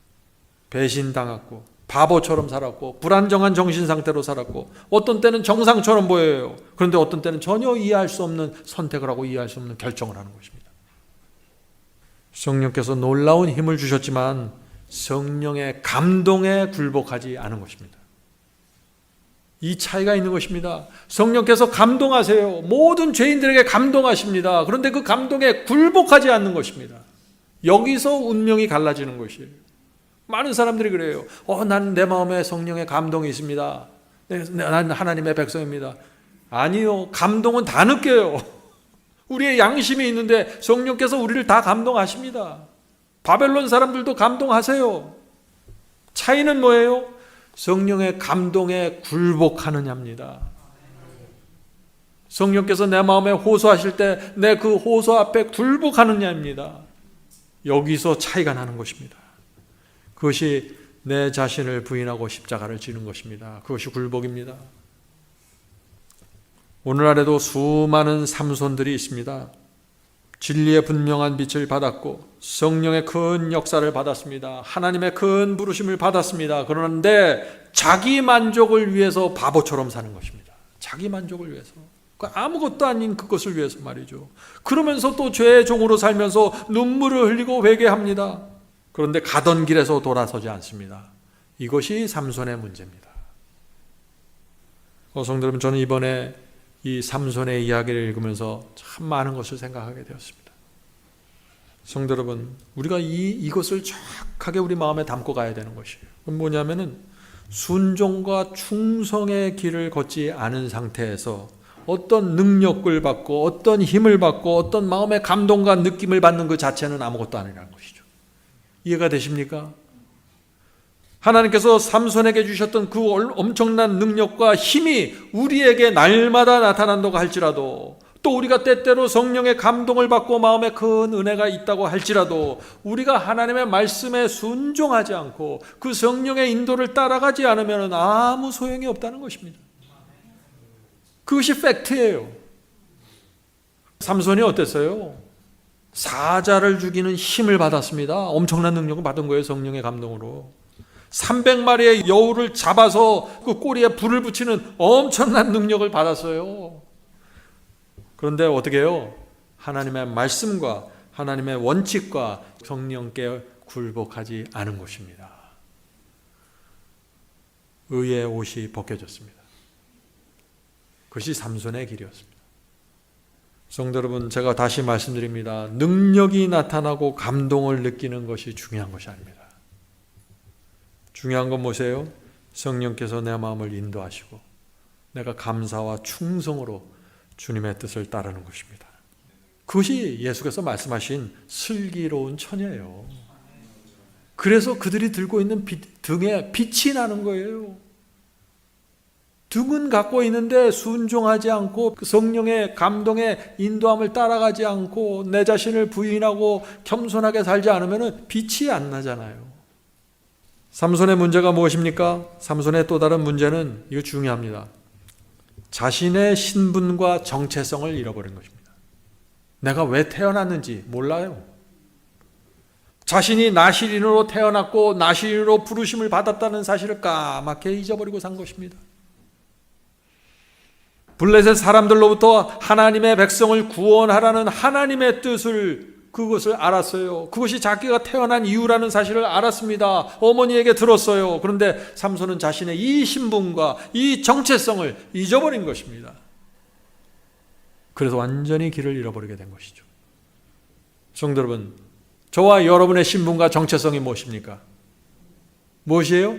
배신당했고 바보처럼 살았고 불안정한 정신 상태로 살았고 어떤 때는 정상처럼 보여요. 그런데 어떤 때는 전혀 이해할 수 없는 선택을 하고 이해할 수 없는 결정을 하는 것입니다. 성령께서 놀라운 힘을 주셨지만 성령의 감동에 굴복하지 않은 것입니다. 이 차이가 있는 것입니다. 성령께서 감동하세요. 모든 죄인들에게 감동하십니다. 그런데 그 감동에 굴복하지 않는 것입니다. 여기서 운명이 갈라지는 것이에요. 많은 사람들이 그래요. 나는 내 마음에 성령의 감동이 있습니다. 나는 하나님의 백성입니다. 아니요. 감동은 다 느껴요. 우리의 양심이 있는데 성령께서 우리를 다 감동하십니다. 바벨론 사람들도 감동하세요. 차이는 뭐예요? 성령의 감동에 굴복하느냐입니다. 성령께서 내 마음에 호소하실 때 내 그 호소 앞에 굴복하느냐입니다. 여기서 차이가 나는 것입니다. 그것이 내 자신을 부인하고 십자가를 지는 것입니다. 그것이 굴복입니다. 오늘날에도 수많은 삼손들이 있습니다. 진리의 분명한 빛을 받았고 성령의 큰 역사를 받았습니다. 하나님의 큰 부르심을 받았습니다. 그런데 자기 만족을 위해서 바보처럼 사는 것입니다. 자기 만족을 위해서. 아무것도 아닌 그것을 위해서 말이죠. 그러면서 또 죄의 종으로 살면서 눈물을 흘리고 회개합니다. 그런데 가던 길에서 돌아서지 않습니다. 이것이 삼손의 문제입니다. 성도 여러분, 저는 이번에 이 삼손의 이야기를 읽으면서 참 많은 것을 생각하게 되었습니다. 성도 여러분, 우리가 이것을 정확하게 우리 마음에 담고 가야 되는 것이에요. 그건 뭐냐면은 순종과 충성의 길을 걷지 않은 상태에서 어떤 능력을 받고 어떤 힘을 받고 어떤 마음의 감동과 느낌을 받는 그 자체는 아무것도 아니라는 것이죠. 이해가 되십니까? 하나님께서 삼손에게 주셨던 그 엄청난 능력과 힘이 우리에게 날마다 나타난다고 할지라도, 또 우리가 때때로 성령의 감동을 받고 마음에 큰 은혜가 있다고 할지라도 우리가 하나님의 말씀에 순종하지 않고 그 성령의 인도를 따라가지 않으면 아무 소용이 없다는 것입니다. 그것이 팩트예요. 삼손이 어땠어요? 사자를 죽이는 힘을 받았습니다. 엄청난 능력을 받은 거예요. 성령의 감동으로. 300마리의 여우를 잡아서 그 꼬리에 불을 붙이는 엄청난 능력을 받았어요. 그런데 어떻게 해요? 하나님의 말씀과 하나님의 원칙과 성령께 굴복하지 않은 것입니다. 의의 옷이 벗겨졌습니다. 그것이 삼손의 길이었습니다. 성도 여러분, 제가 다시 말씀드립니다. 능력이 나타나고 감동을 느끼는 것이 중요한 것이 아닙니다. 중요한 건 뭐세요? 성령께서 내 마음을 인도하시고 내가 감사와 충성으로 주님의 뜻을 따르는 것입니다. 그것이 예수께서 말씀하신 슬기로운 처녀예요. 그래서 그들이 들고 있는 등에 빛이 나는 거예요. 등은 갖고 있는데 순종하지 않고 성령의 감동에 인도함을 따라가지 않고 내 자신을 부인하고 겸손하게 살지 않으면 빛이 안 나잖아요. 삼손의 문제가 무엇입니까? 삼손의 또 다른 문제는 이거 중요합니다. 자신의 신분과 정체성을 잃어버린 것입니다. 내가 왜 태어났는지 몰라요. 자신이 나실인으로 태어났고 나실인으로 부르심을 받았다는 사실을 까맣게 잊어버리고 산 것입니다. 블레셋 사람들로부터 하나님의 백성을 구원하라는 하나님의 뜻을 그것을 알았어요. 그것이 자기가 태어난 이유라는 사실을 알았습니다. 어머니에게 들었어요. 그런데 삼손은 자신의 이 신분과 이 정체성을 잊어버린 것입니다. 그래서 완전히 길을 잃어버리게 된 것이죠. 성도 여러분, 저와 여러분의 신분과 정체성이 무엇입니까? 무엇이에요?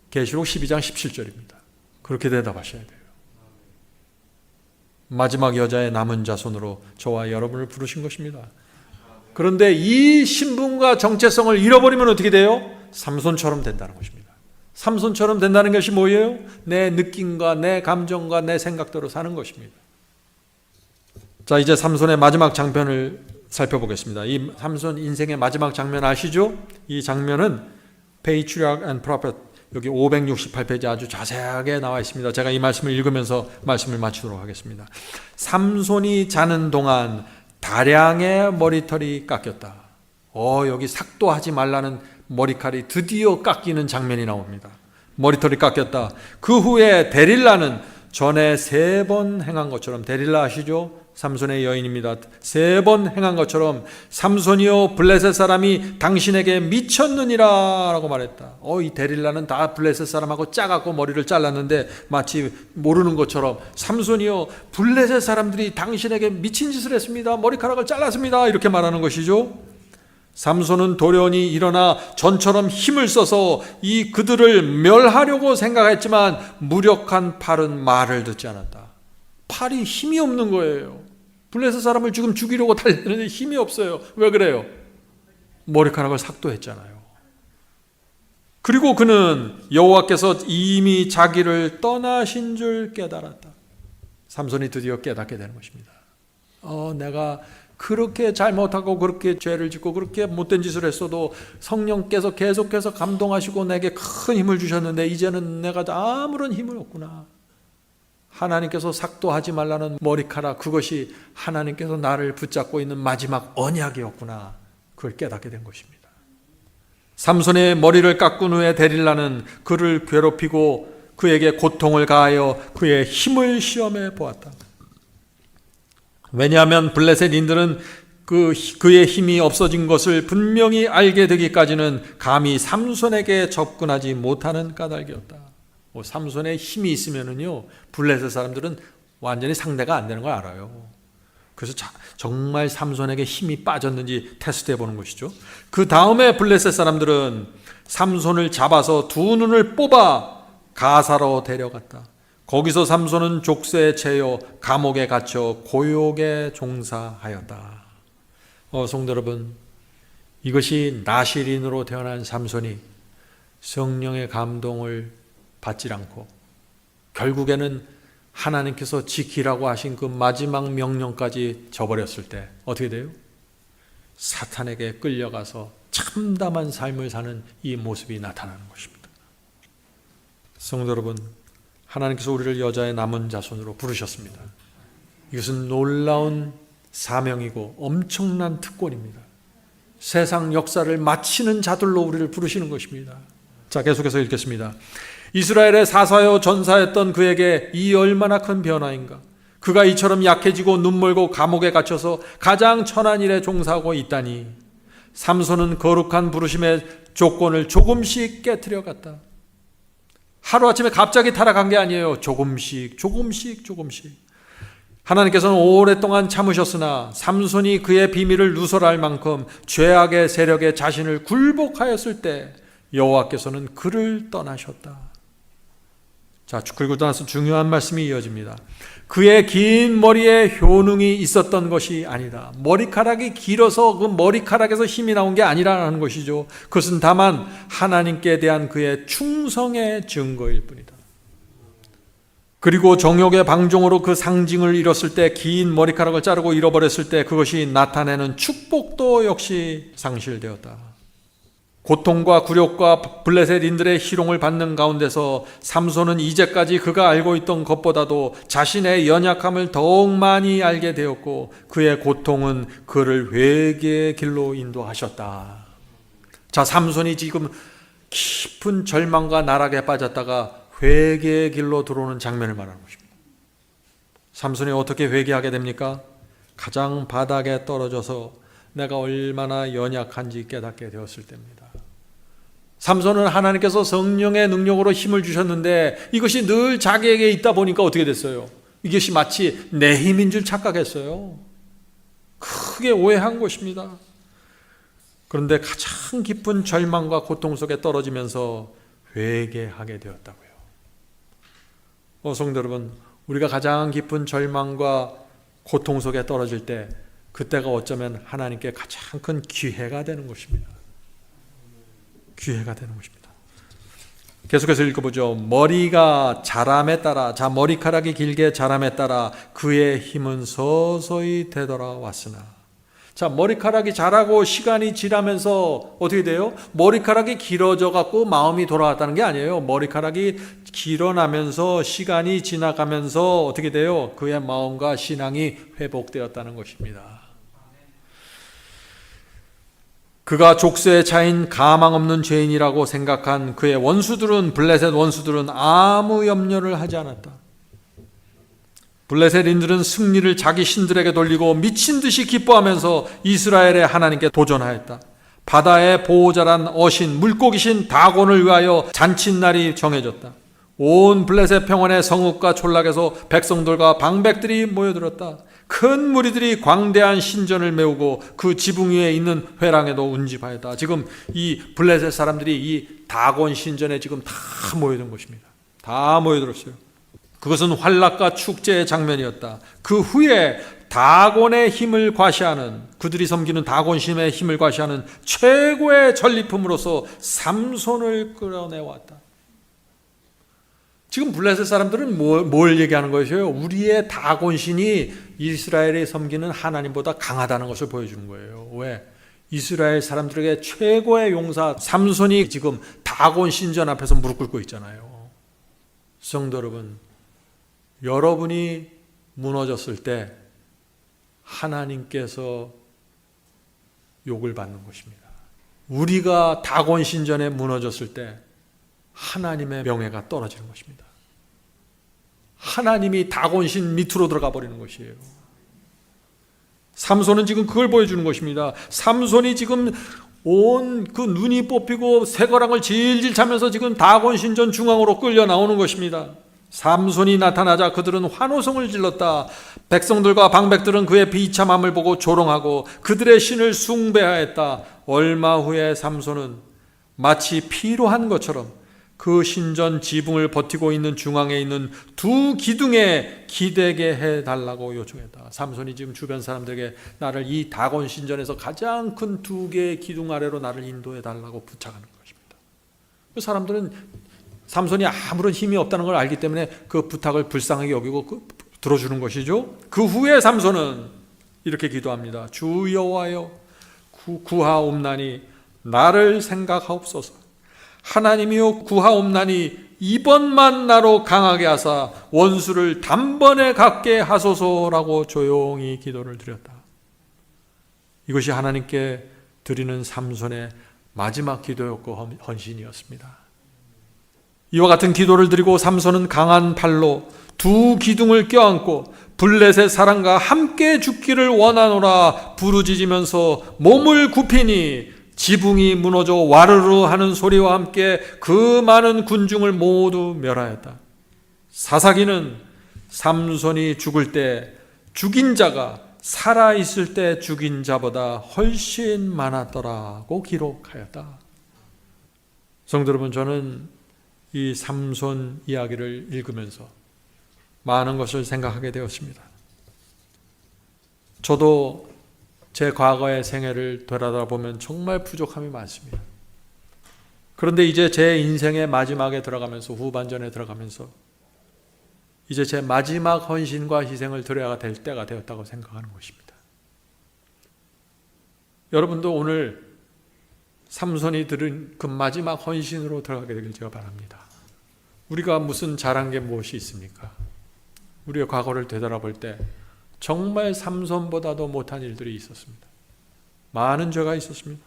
계시록 12장 17절입니다. 그렇게 대답하셔야 돼요. 마지막 여자의 남은 자손으로 저와 여러분을 부르신 것입니다. 그런데 이 신분과 정체성을 잃어버리면 어떻게 돼요? 삼손처럼 된다는 것입니다. 삼손처럼 된다는 것이 뭐예요? 내 느낌과 내 감정과 내 생각대로 사는 것입니다. 자, 이제 삼손의 마지막 장편을 살펴보겠습니다. 이 삼손 인생의 마지막 장면 아시죠? 이 장면은 Patriarch and Prophet 여기 568페이지 아주 자세하게 나와 있습니다. 제가 이 말씀을 읽으면서 말씀을 마치도록 하겠습니다. 삼손이 자는 동안 다량의 머리털이 깎였다. 여기 삭도하지 말라는 머리칼이 드디어 깎이는 장면이 나옵니다. 머리털이 깎였다. 그 후에 데릴라는 전에 3번 행한 것처럼, 데릴라 아시죠? 삼손의 여인입니다. 3번 행한 것처럼 삼손이여 블레셋 사람이 당신에게 미쳤느니라 라고 말했다. 이 데릴라는 다 블레셋 사람하고 짜갖고 머리를 잘랐는데 마치 모르는 것처럼 삼손이여 블레셋 사람들이 당신에게 미친 짓을 했습니다. 머리카락을 잘랐습니다. 이렇게 말하는 것이죠. 삼손은 도련히 일어나 전처럼 힘을 써서 그들을 멸하려고 생각했지만 무력한 팔은 말을 듣지 않았다. 팔이 힘이 없는 거예요. 블레셋 사람을 지금 죽이려고 달리는데 힘이 없어요. 왜 그래요? 머리카락을 삭도했잖아요. 그리고 그는 여호와께서 이미 자기를 떠나신 줄 깨달았다. 삼손이 드디어 깨닫게 되는 것입니다. 내가 그렇게 잘못하고 그렇게 죄를 짓고 그렇게 못된 짓을 했어도 성령께서 계속해서 감동하시고 내게 큰 힘을 주셨는데 이제는 내가 아무런 힘이 없구나. 하나님께서 삭도하지 말라는 머리카락, 그것이 하나님께서 나를 붙잡고 있는 마지막 언약이었구나. 그걸 깨닫게 된 것입니다. 삼손의 머리를 깎은 후에 데릴라는 그를 괴롭히고 그에게 고통을 가하여 그의 힘을 시험해 보았다. 왜냐하면 블레셋인들은 그의 힘이 없어진 것을 분명히 알게 되기까지는 감히 삼손에게 접근하지 못하는 까닭이었다. 삼손의 힘이 있으면은요, 블레셋 사람들은 완전히 상대가 안 되는 걸 알아요. 그래서 정말 삼손에게 힘이 빠졌는지 테스트해 보는 것이죠. 그 다음에 블레셋 사람들은 삼손을 잡아서 2눈을 뽑아 가사로 데려갔다. 거기서 삼손은 족쇄에 채여 감옥에 갇혀 고욕에 종사하였다. 성도 여러분, 이것이 나실인으로 태어난 삼손이 성령의 감동을 받지 않고 결국에는 하나님께서 지키라고 하신 그 마지막 명령까지 저버렸을 때 어떻게 돼요? 사탄에게 끌려가서 참담한 삶을 사는 이 모습이 나타나는 것입니다. 성도 여러분, 하나님께서 우리를 여자의 남은 자손으로 부르셨습니다. 이것은 놀라운 사명이고 엄청난 특권입니다. 세상 역사를 마치는 자들로 우리를 부르시는 것입니다. 자, 계속해서 읽겠습니다. 이스라엘의 사사요 전사였던 그에게 이 얼마나 큰 변화인가. 그가 이처럼 약해지고 눈멀고 감옥에 갇혀서 가장 천한 일에 종사하고 있다니. 삼손은 거룩한 부르심의 조건을 조금씩 깨트려 갔다. 하루아침에 갑자기 타락한 게 아니에요. 조금씩. 하나님께서는 오랫동안 참으셨으나 삼손이 그의 비밀을 누설할 만큼 죄악의 세력에 자신을 굴복하였을 때 여호와께서는 그를 떠나셨다. 자, 그리고 나서 중요한 말씀이 이어집니다. 그의 긴 머리에 효능이 있었던 것이 아니다. 머리카락이 길어서 그 머리카락에서 힘이 나온 게 아니라는 것이죠. 그것은 다만 하나님께 대한 그의 충성의 증거일 뿐이다. 그리고 정욕의 방종으로 그 상징을 잃었을 때, 긴 머리카락을 자르고 잃어버렸을 때 그것이 나타내는 축복도 역시 상실되었다. 고통과 굴욕과 블레셋인들의 희롱을 받는 가운데서 삼손은 이제까지 그가 알고 있던 것보다도 자신의 연약함을 더욱 많이 알게 되었고, 그의 고통은 그를 회개의 길로 인도하셨다. 자, 삼손이 지금 깊은 절망과 나락에 빠졌다가 회개의 길로 들어오는 장면을 말하는 것입니다. 삼손이 어떻게 회개하게 됩니까? 가장 바닥에 떨어져서 내가 얼마나 연약한지 깨닫게 되었을 때입니다. 삼손은 하나님께서 성령의 능력으로 힘을 주셨는데 이것이 늘 자기에게 있다 보니까 어떻게 됐어요? 이것이 마치 내 힘인 줄 착각했어요. 크게 오해한 것입니다. 그런데 가장 깊은 절망과 고통 속에 떨어지면서 회개하게 되었다고요. 성도 여러분, 우리가 가장 깊은 절망과 고통 속에 떨어질 때, 그때가 어쩌면 하나님께 가장 큰 기회가 되는 것입니다. 기회가 되는 것입니다. 계속해서 읽어보죠. 머리가 자람에 따라, 자, 머리카락이 길게 자람에 따라 그의 힘은 서서히 되돌아왔으나. 자, 머리카락이 자라고 시간이 지나면서 어떻게 돼요? 머리카락이 길어져 갖고 마음이 돌아왔다는 게 아니에요. 머리카락이 길어나면서 시간이 지나가면서 어떻게 돼요? 그의 마음과 신앙이 회복되었다는 것입니다. 그가 족쇄에 차인 가망 없는 죄인이라고 생각한 그의 원수들은, 블레셋 원수들은 아무 염려를 하지 않았다. 블레셋인들은 승리를 자기 신들에게 돌리고 미친 듯이 기뻐하면서 이스라엘의 하나님께 도전하였다. 바다의 보호자란 어신, 물고기신 다곤을 위하여 잔칫날이 정해졌다. 온 블레셋 평원의 성읍과 촌락에서 백성들과 방백들이 모여들었다. 큰 무리들이 광대한 신전을 메우고 그 지붕 위에 있는 회랑에도 운집하였다. 지금 이 블레셋 사람들이 이 다곤 신전에 지금 다 모여든 것입니다. 다 모여들었어요. 그것은 환락과 축제의 장면이었다. 그 후에 다곤의 힘을 과시하는, 그들이 섬기는 다곤 신의 힘을 과시하는 최고의 전리품으로서 삼손을 끌어내왔다. 지금 블레셋 사람들은 뭘 얘기하는 것이에요? 우리의 다곤 신이 이스라엘이 섬기는 하나님보다 강하다는 것을 보여주는 거예요. 왜? 이스라엘 사람들에게 최고의 용사 삼손이 지금 다곤 신전 앞에서 무릎 꿇고 있잖아요. 성도 여러분, 여러분이 무너졌을 때 하나님께서 욕을 받는 것입니다. 우리가 다곤 신전에 무너졌을 때 하나님의 명예가 떨어지는 것입니다. 하나님이 다곤신 밑으로 들어가 버리는 것이에요. 삼손은 지금 그걸 보여주는 것입니다. 삼손이 지금 온 그 눈이 뽑히고 쇠거랑을 질질 차면서 지금 다곤 신전 중앙으로 끌려 나오는 것입니다. 삼손이 나타나자 그들은 환호성을 질렀다. 백성들과 방백들은 그의 비참함을 보고 조롱하고 그들의 신을 숭배하였다. 얼마 후에 삼손은 마치 피로한 것처럼 그 신전 지붕을 버티고 있는 중앙에 있는 두 기둥에 기대게 해달라고 요청했다. 삼손이 지금 주변 사람들에게 나를 이 다곤 신전에서 가장 큰 두 개의 기둥 아래로 나를 인도해달라고 부탁하는 것입니다. 그 사람들은 삼손이 아무런 힘이 없다는 걸 알기 때문에 그 부탁을 불쌍하게 여기고 들어주는 것이죠. 그 후에 삼손은 이렇게 기도합니다. 주 여호와여, 구하옵나니 나를 생각하옵소서. 하나님이여, 구하옵나니 이번만 나로 강하게 하사 원수를 단번에 갖게 하소서라고 조용히 기도를 드렸다. 이것이 하나님께 드리는 삼손의 마지막 기도였고 헌신이었습니다. 이와 같은 기도를 드리고 삼손은 강한 팔로 두 기둥을 껴안고 블레셋 사람과 함께 죽기를 원하노라 부르짖으면서 몸을 굽히니 지붕이 무너져 와르르 하는 소리와 함께 그 많은 군중을 모두 멸하였다. 사사기는 삼손이 죽을 때 죽인 자가 살아있을 때 죽인 자보다 훨씬 많았더라고 기록하였다. 성도 여러분, 저는 이 삼손 이야기를 읽으면서 많은 것을 생각하게 되었습니다. 저도 제 과거의 생애를 되돌아보면 정말 부족함이 많습니다. 그런데 이제 제 인생의 마지막에 들어가면서, 후반전에 들어가면서 이제 제 마지막 헌신과 희생을 드려야 될 때가 되었다고 생각하는 것입니다. 여러분도 오늘 삼손이 들은 그 마지막 헌신으로 들어가게 되길 제가 바랍니다. 우리가 무슨 잘한 게 무엇이 있습니까? 우리의 과거를 되돌아볼 때 정말 삼손보다도 못한 일들이 있었습니다. 많은 죄가 있었습니다.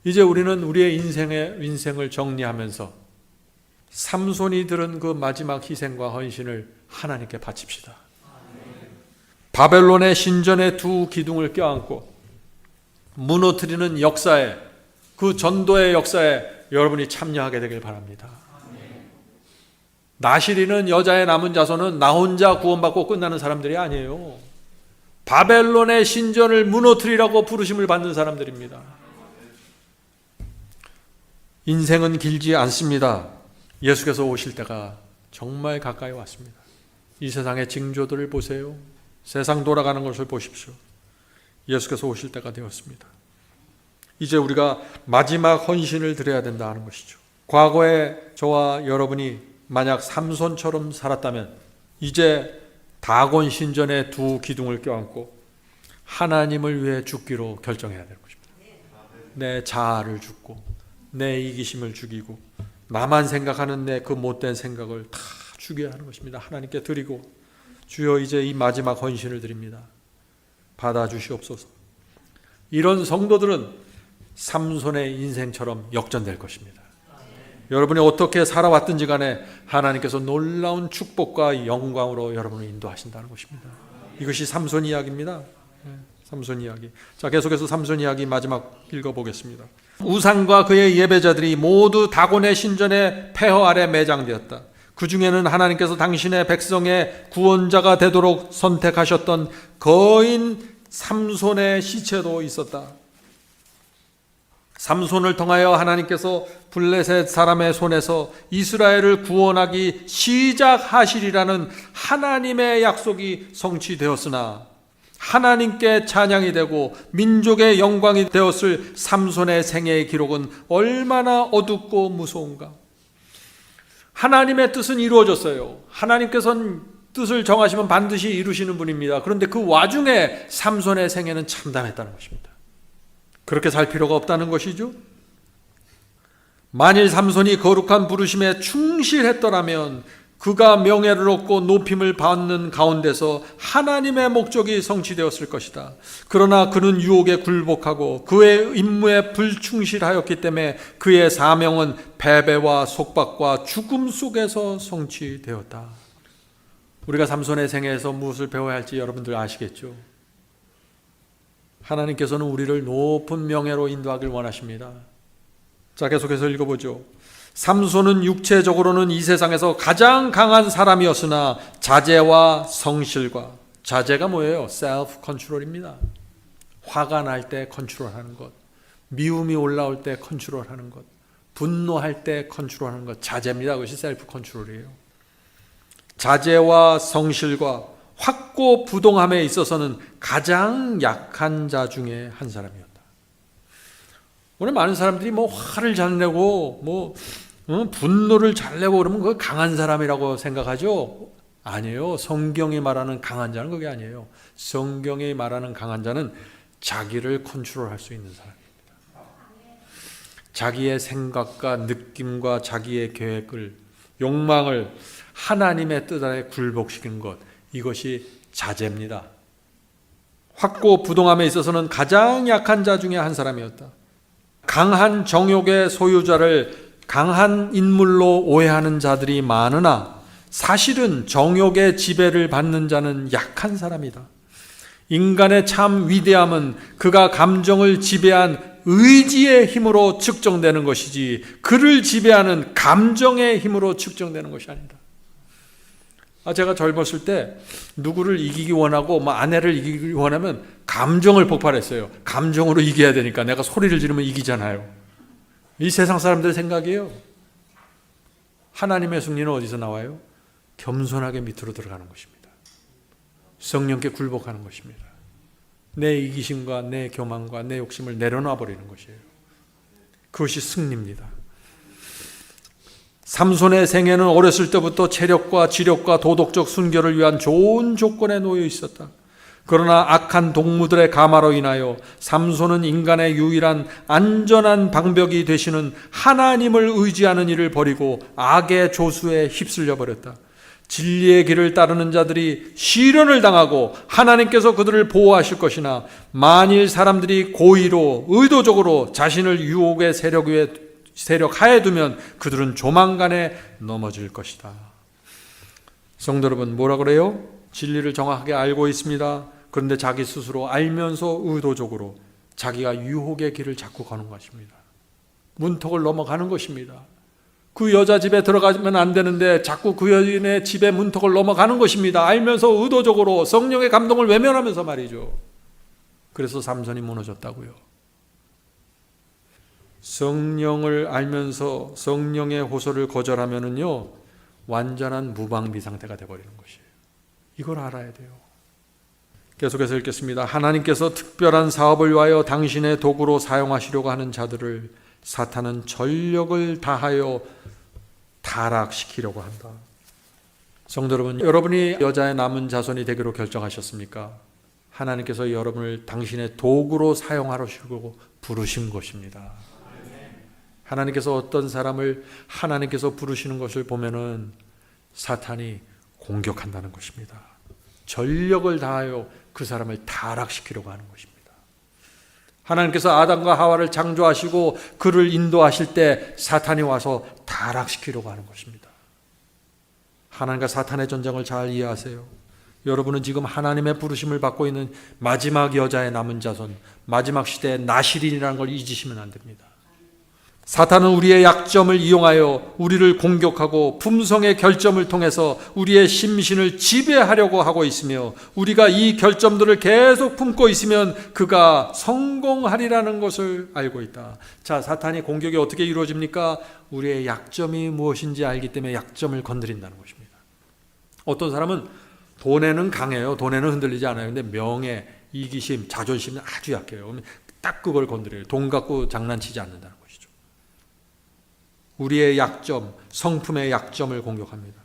이제 우리는 우리의 인생을 정리하면서 삼손이 들은 그 마지막 희생과 헌신을 하나님께 바칩시다. 바벨론의 신전의 두 기둥을 껴안고 무너뜨리는 역사에, 그 전도의 역사에 여러분이 참여하게 되길 바랍니다. 나시리는 여자의 남은 자손은 나 혼자 구원받고 끝나는 사람들이 아니에요. 바벨론의 신전을 무너뜨리라고 부르심을 받는 사람들입니다. 인생은 길지 않습니다. 예수께서 오실 때가 정말 가까이 왔습니다. 이 세상의 징조들을 보세요. 세상 돌아가는 것을 보십시오. 예수께서 오실 때가 되었습니다. 이제 우리가 마지막 헌신을 드려야 된다 하는 것이죠. 과거에 저와 여러분이 만약 삼손처럼 살았다면 이제 다곤 신전의 두 기둥을 껴안고 하나님을 위해 죽기로 결정해야 되는 것입니다. 내 자아를 죽고 내 이기심을 죽이고 나만 생각하는 내 그 못된 생각을 다 죽여야 하는 것입니다. 하나님께 드리고 주여 이제 이 마지막 헌신을 드립니다. 받아주시옵소서. 이런 성도들은 삼손의 인생처럼 역전될 것입니다. 여러분이 어떻게 살아왔든지 간에 하나님께서 놀라운 축복과 영광으로 여러분을 인도하신다는 것입니다. 이것이 삼손 이야기입니다. 삼손 이야기. 자, 계속해서 삼손 이야기 마지막 읽어보겠습니다. 우상과 그의 예배자들이 모두 다곤의 신전의 폐허 아래 매장되었다. 그 중에는 하나님께서 당신의 백성의 구원자가 되도록 선택하셨던 거인 삼손의 시체도 있었다. 삼손을 통하여 하나님께서 블레셋 사람의 손에서 이스라엘을 구원하기 시작하시리라는 하나님의 약속이 성취되었으나 하나님께 찬양이 되고 민족의 영광이 되었을 삼손의 생애의 기록은 얼마나 어둡고 무서운가. 하나님의 뜻은 이루어졌어요. 하나님께서는 뜻을 정하시면 반드시 이루시는 분입니다. 그런데 그 와중에 삼손의 생애는 참담했다는 것입니다. 그렇게 살 필요가 없다는 것이죠. 만일 삼손이 거룩한 부르심에 충실했더라면 그가 명예를 얻고 높임을 받는 가운데서 하나님의 목적이 성취되었을 것이다. 그러나 그는 유혹에 굴복하고 그의 임무에 불충실하였기 때문에 그의 사명은 패배와 속박과 죽음 속에서 성취되었다. 우리가 삼손의 생애에서 무엇을 배워야 할지 여러분들 아시겠죠? 하나님께서는 우리를 높은 명예로 인도하길 원하십니다. 자, 계속해서 읽어보죠. 삼손은 육체적으로는 이 세상에서 가장 강한 사람이었으나 자제와 성실과, 자제가 뭐예요? 셀프 컨트롤입니다. 화가 날 때 컨트롤하는 것, 미움이 올라올 때 컨트롤하는 것, 분노할 때 컨트롤하는 것, 자제입니다. 그것이 셀프 컨트롤이에요. 자제와 성실과 확고부동함에 있어서는 가장 약한 자 중에 한 사람이었다. 오늘 많은 사람들이 화를 잘 내고 분노를 잘 내고 그러면 그거 강한 사람이라고 생각하죠? 아니에요. 성경이 말하는 강한 자는 그게 아니에요. 성경이 말하는 강한 자는 자기를 컨트롤할 수 있는 사람입니다. 자기의 생각과 느낌과 자기의 계획을, 욕망을 하나님의 뜻 아래 굴복시키는 것, 이것이 자제입니다. 확고부동함에 있어서는 가장 약한 자 중에 한 사람이었다. 강한 정욕의 소유자를 강한 인물로 오해하는 자들이 많으나 사실은 정욕의 지배를 받는 자는 약한 사람이다. 인간의 참 위대함은 그가 감정을 지배한 의지의 힘으로 측정되는 것이지 그를 지배하는 감정의 힘으로 측정되는 것이 아니다. 제가 젊었을 때 누구를 이기기 원하고 아내를 이기기 원하면 감정을 폭발했어요. 감정으로 이겨야 되니까 내가 소리를 지르면 이기잖아요. 이 세상 사람들 생각이에요. 하나님의 승리는 어디서 나와요? 겸손하게 밑으로 들어가는 것입니다. 성령께 굴복하는 것입니다. 내 이기심과 내 교만과 내 욕심을 내려놔 버리는 것이에요. 그것이 승리입니다. 삼손의 생애는 어렸을 때부터 체력과 지력과 도덕적 순결을 위한 좋은 조건에 놓여 있었다. 그러나 악한 동무들의 가마로 인하여 삼손은 인간의 유일한 안전한 방벽이 되시는 하나님을 의지하는 일을 버리고 악의 조수에 휩쓸려 버렸다. 진리의 길을 따르는 자들이 시련을 당하고 하나님께서 그들을 보호하실 것이나 만일 사람들이 고의로 의도적으로 자신을 유혹의 세력 하에 두면 그들은 조만간에 넘어질 것이다. 성도 여러분, 뭐라 그래요? 진리를 정확하게 알고 있습니다. 그런데 자기 스스로 알면서 의도적으로 자기가 유혹의 길을 자꾸 가는 것입니다. 문턱을 넘어가는 것입니다. 그 여자 집에 들어가면 안 되는데 자꾸 그 여인의 집에 문턱을 넘어가는 것입니다. 알면서 의도적으로 성령의 감동을 외면하면서 말이죠. 그래서 삼손이 무너졌다고요. 성령을 알면서 성령의 호소를 거절하면은요, 완전한 무방비 상태가 되어버리는 것이에요. 이걸 알아야 돼요. 계속해서 읽겠습니다. 하나님께서 특별한 사업을 위하여 당신의 도구로 사용하시려고 하는 자들을 사탄은 전력을 다하여 타락시키려고 한다. 성도 여러분, 여러분이 여자의 남은 자손이 되기로 결정하셨습니까? 하나님께서 여러분을 당신의 도구로 사용하시려고 부르신 것입니다. 하나님께서 어떤 사람을 하나님께서 부르시는 것을 보면은 사탄이 공격한다는 것입니다. 전력을 다하여 그 사람을 타락시키려고 하는 것입니다. 하나님께서 아담과 하와를 창조하시고 그를 인도하실 때 사탄이 와서 타락시키려고 하는 것입니다. 하나님과 사탄의 전쟁을 잘 이해하세요. 여러분은 지금 하나님의 부르심을 받고 있는 마지막 여자의 남은 자손, 마지막 시대의 나실인이라는 걸 잊으시면 안 됩니다. 사탄은 우리의 약점을 이용하여 우리를 공격하고 품성의 결점을 통해서 우리의 심신을 지배하려고 하고 있으며, 우리가 이 결점들을 계속 품고 있으면 그가 성공하리라는 것을 알고 있다. 자, 사탄이 공격이 어떻게 이루어집니까? 우리의 약점이 무엇인지 알기 때문에 약점을 건드린다는 것입니다. 어떤 사람은 돈에는 강해요. 돈에는 흔들리지 않아요. 근데 명예, 이기심, 자존심은 아주 약해요. 딱 그걸 건드려요. 돈 갖고 장난치지 않는다는 것이죠. 우리의 약점, 성품의 약점을 공격합니다.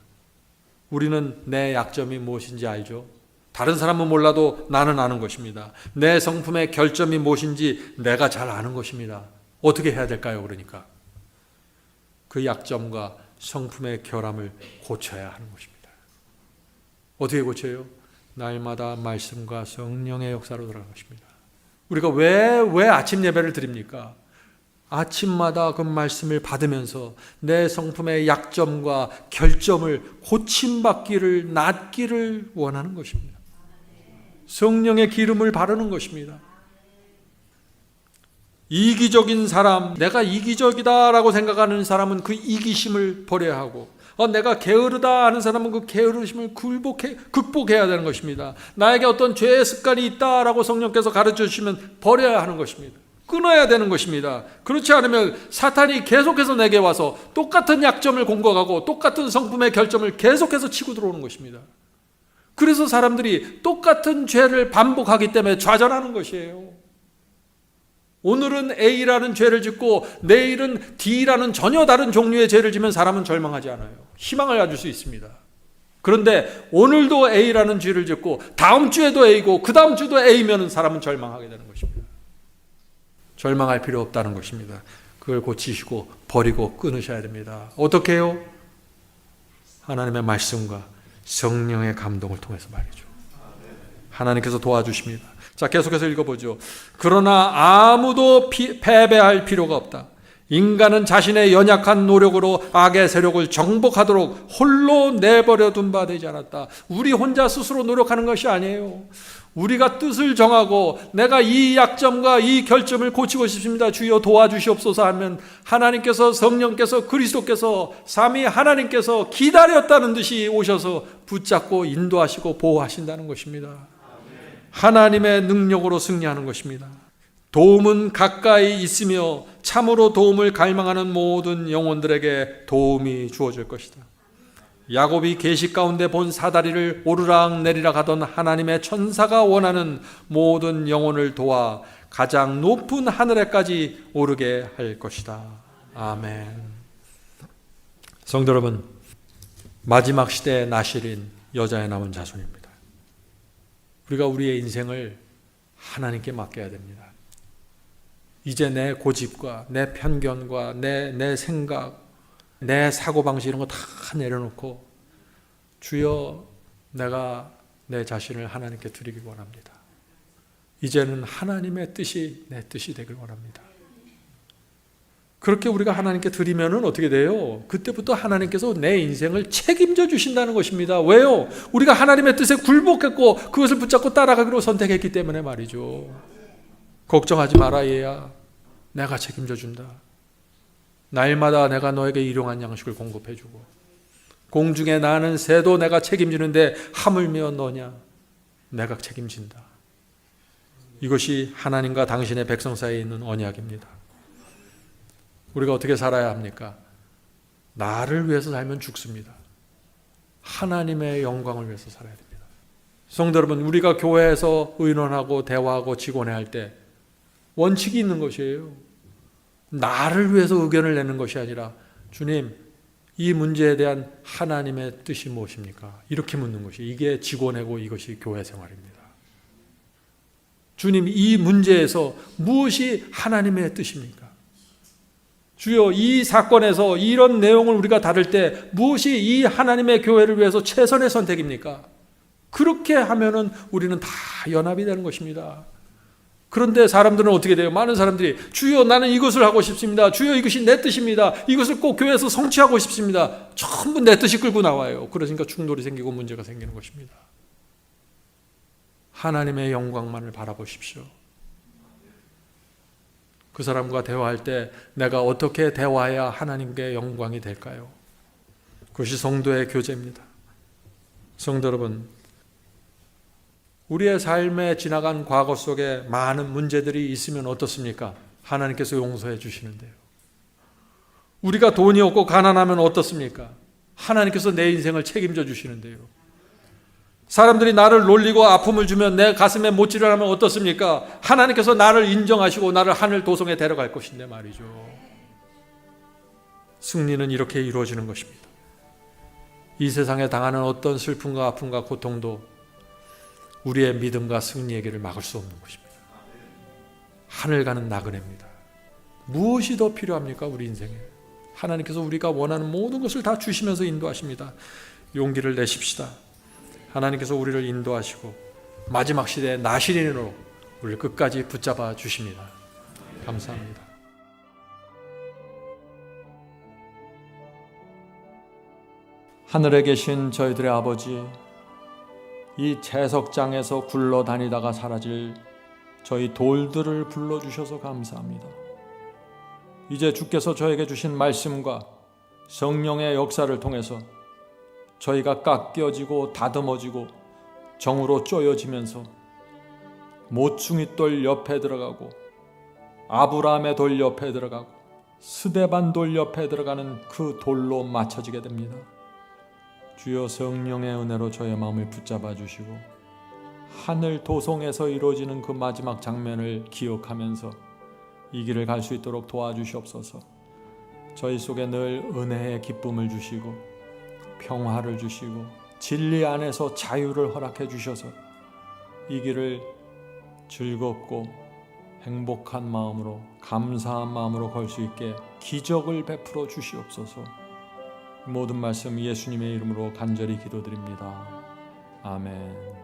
우리는 내 약점이 무엇인지 알죠? 다른 사람은 몰라도 나는 아는 것입니다. 내 성품의 결점이 무엇인지 내가 잘 아는 것입니다. 어떻게 해야 될까요? 그러니까 그 약점과 성품의 결함을 고쳐야 하는 것입니다. 어떻게 고쳐요? 날마다 말씀과 성령의 역사로 들어가는 것입니다. 우리가 왜 아침 예배를 드립니까? 아침마다 그 말씀을 받으면서 내 성품의 약점과 결점을 고침받기를, 낫기를 원하는 것입니다. 성령의 기름을 바르는 것입니다. 이기적인 사람, 내가 이기적이다라고 생각하는 사람은 그 이기심을 버려야 하고, 내가 게으르다 하는 사람은 그 게으르심을 극복해야 되는 것입니다. 나에게 어떤 죄의 습관이 있다라고 성령께서 가르쳐 주시면 버려야 하는 것입니다. 끊어야 되는 것입니다. 그렇지 않으면 사탄이 계속해서 내게 와서 똑같은 약점을 공격하고 똑같은 성품의 결점을 계속해서 치고 들어오는 것입니다. 그래서 사람들이 똑같은 죄를 반복하기 때문에 좌절하는 것이에요. 오늘은 A라는 죄를 짓고 내일은 D라는 전혀 다른 종류의 죄를 지면 사람은 절망하지 않아요. 희망을 가질 수 있습니다. 그런데 오늘도 A라는 죄를 짓고 다음 주에도 A고 그 다음 주도 A면 사람은 절망하게 되는 것입니다. 절망할 필요 없다는 것입니다. 그걸 고치시고 버리고 끊으셔야 됩니다. 어떻게 해요? 하나님의 말씀과 성령의 감동을 통해서 말이죠. 하나님께서 도와주십니다. 자, 계속해서 읽어보죠. 그러나 아무도 패배할 필요가 없다. 인간은 자신의 연약한 노력으로 악의 세력을 정복하도록 홀로 내버려 둔 바 되지 않았다. 우리 혼자 스스로 노력하는 것이 아니에요. 우리가 뜻을 정하고 내가 이 약점과 이 결점을 고치고 싶습니다. 주여 도와주시옵소서 하면 하나님께서, 성령께서, 그리스도께서, 삼위 하나님께서 기다렸다는 듯이 오셔서 붙잡고 인도하시고 보호하신다는 것입니다. 하나님의 능력으로 승리하는 것입니다. 도움은 가까이 있으며 참으로 도움을 갈망하는 모든 영혼들에게 도움이 주어질 것이다. 야곱이 계시 가운데 본 사다리를 오르락 내리락 하던 하나님의 천사가 원하는 모든 영혼을 도와 가장 높은 하늘에까지 오르게 할 것이다. 아멘. 성도 여러분, 마지막 시대의 나실인 여자의 남은 자손입니다. 우리가 우리의 인생을 하나님께 맡겨야 됩니다. 이제 내 고집과 내 편견과 내 생각, 내 사고방식 이런 거 다 내려놓고 주여 내가 내 자신을 하나님께 드리기 원합니다. 이제는 하나님의 뜻이 내 뜻이 되길 원합니다. 그렇게 우리가 하나님께 드리면은 어떻게 돼요? 그때부터 하나님께서 내 인생을 책임져 주신다는 것입니다. 왜요? 우리가 하나님의 뜻에 굴복했고 그것을 붙잡고 따라가기로 선택했기 때문에 말이죠. 걱정하지 마라 얘야. 내가 책임져 준다. 날마다 내가 너에게 일용할 양식을 공급해 주고 공중에 나는 새도 내가 책임지는데 하물며 너냐? 내가 책임진다. 이것이 하나님과 당신의 백성 사이에 있는 언약입니다. 우리가 어떻게 살아야 합니까? 나를 위해서 살면 죽습니다. 하나님의 영광을 위해서 살아야 됩니다. 성도 여러분, 우리가 교회에서 의논하고 대화하고 직원회할 때 원칙이 있는 것이에요. 나를 위해서 의견을 내는 것이 아니라 주님, 이 문제에 대한 하나님의 뜻이 무엇입니까? 이렇게 묻는 것이 이게 직원회고 이것이 교회 생활입니다. 주님, 이 문제에서 무엇이 하나님의 뜻입니까? 주여, 이 사건에서 이런 내용을 우리가 다룰 때 무엇이 이 하나님의 교회를 위해서 최선의 선택입니까? 그렇게 하면은 우리는 다 연합이 되는 것입니다. 그런데 사람들은 어떻게 돼요? 많은 사람들이 주여 나는 이것을 하고 싶습니다. 주여 이것이 내 뜻입니다. 이것을 꼭 교회에서 성취하고 싶습니다. 전부 내 뜻이 끌고 나와요. 그러니까 충돌이 생기고 문제가 생기는 것입니다. 하나님의 영광만을 바라보십시오. 그 사람과 대화할 때 내가 어떻게 대화해야 하나님께 영광이 될까요? 그것이 성도의 교제입니다. 성도 여러분, 우리의 삶에 지나간 과거 속에 많은 문제들이 있으면 어떻습니까? 하나님께서 용서해 주시는데요. 우리가 돈이 없고 가난하면 어떻습니까? 하나님께서 내 인생을 책임져 주시는데요. 사람들이 나를 놀리고 아픔을 주면 내 가슴에 못질을 하면 어떻습니까? 하나님께서 나를 인정하시고 나를 하늘 도성에 데려갈 것인데 말이죠. 승리는 이렇게 이루어지는 것입니다. 이 세상에 당하는 어떤 슬픔과 아픔과 고통도 우리의 믿음과 승리의 길을 막을 수 없는 것입니다. 하늘 가는 나그네입니다. 무엇이 더 필요합니까? 우리 인생에. 하나님께서 우리가 원하는 모든 것을 다 주시면서 인도하십니다. 용기를 내십시다. 하나님께서 우리를 인도하시고 마지막 시대의 나실인으로 우리를 끝까지 붙잡아 주십니다. 감사합니다. 하늘에 계신 저희들의 아버지, 이 채석장에서 굴러다니다가 사라질 저희 돌들을 불러주셔서 감사합니다. 이제 주께서 저에게 주신 말씀과 성령의 역사를 통해서 저희가 깎여지고 다듬어지고 정으로 쪼여지면서 모퉁이 돌 옆에 들어가고 아브라함의 돌 옆에 들어가고 스데반 돌 옆에 들어가는 그 돌로 맞춰지게 됩니다. 주여, 성령의 은혜로 저의 마음을 붙잡아 주시고 하늘 도성에서 이루어지는 그 마지막 장면을 기억하면서 이 길을 갈 수 있도록 도와주시옵소서. 저희 속에 늘 은혜의 기쁨을 주시고 평화를 주시고 진리 안에서 자유를 허락해 주셔서 이 길을 즐겁고 행복한 마음으로 감사한 마음으로 걸 수 있게 기적을 베풀어 주시옵소서. 모든 말씀 예수님의 이름으로 간절히 기도드립니다. 아멘.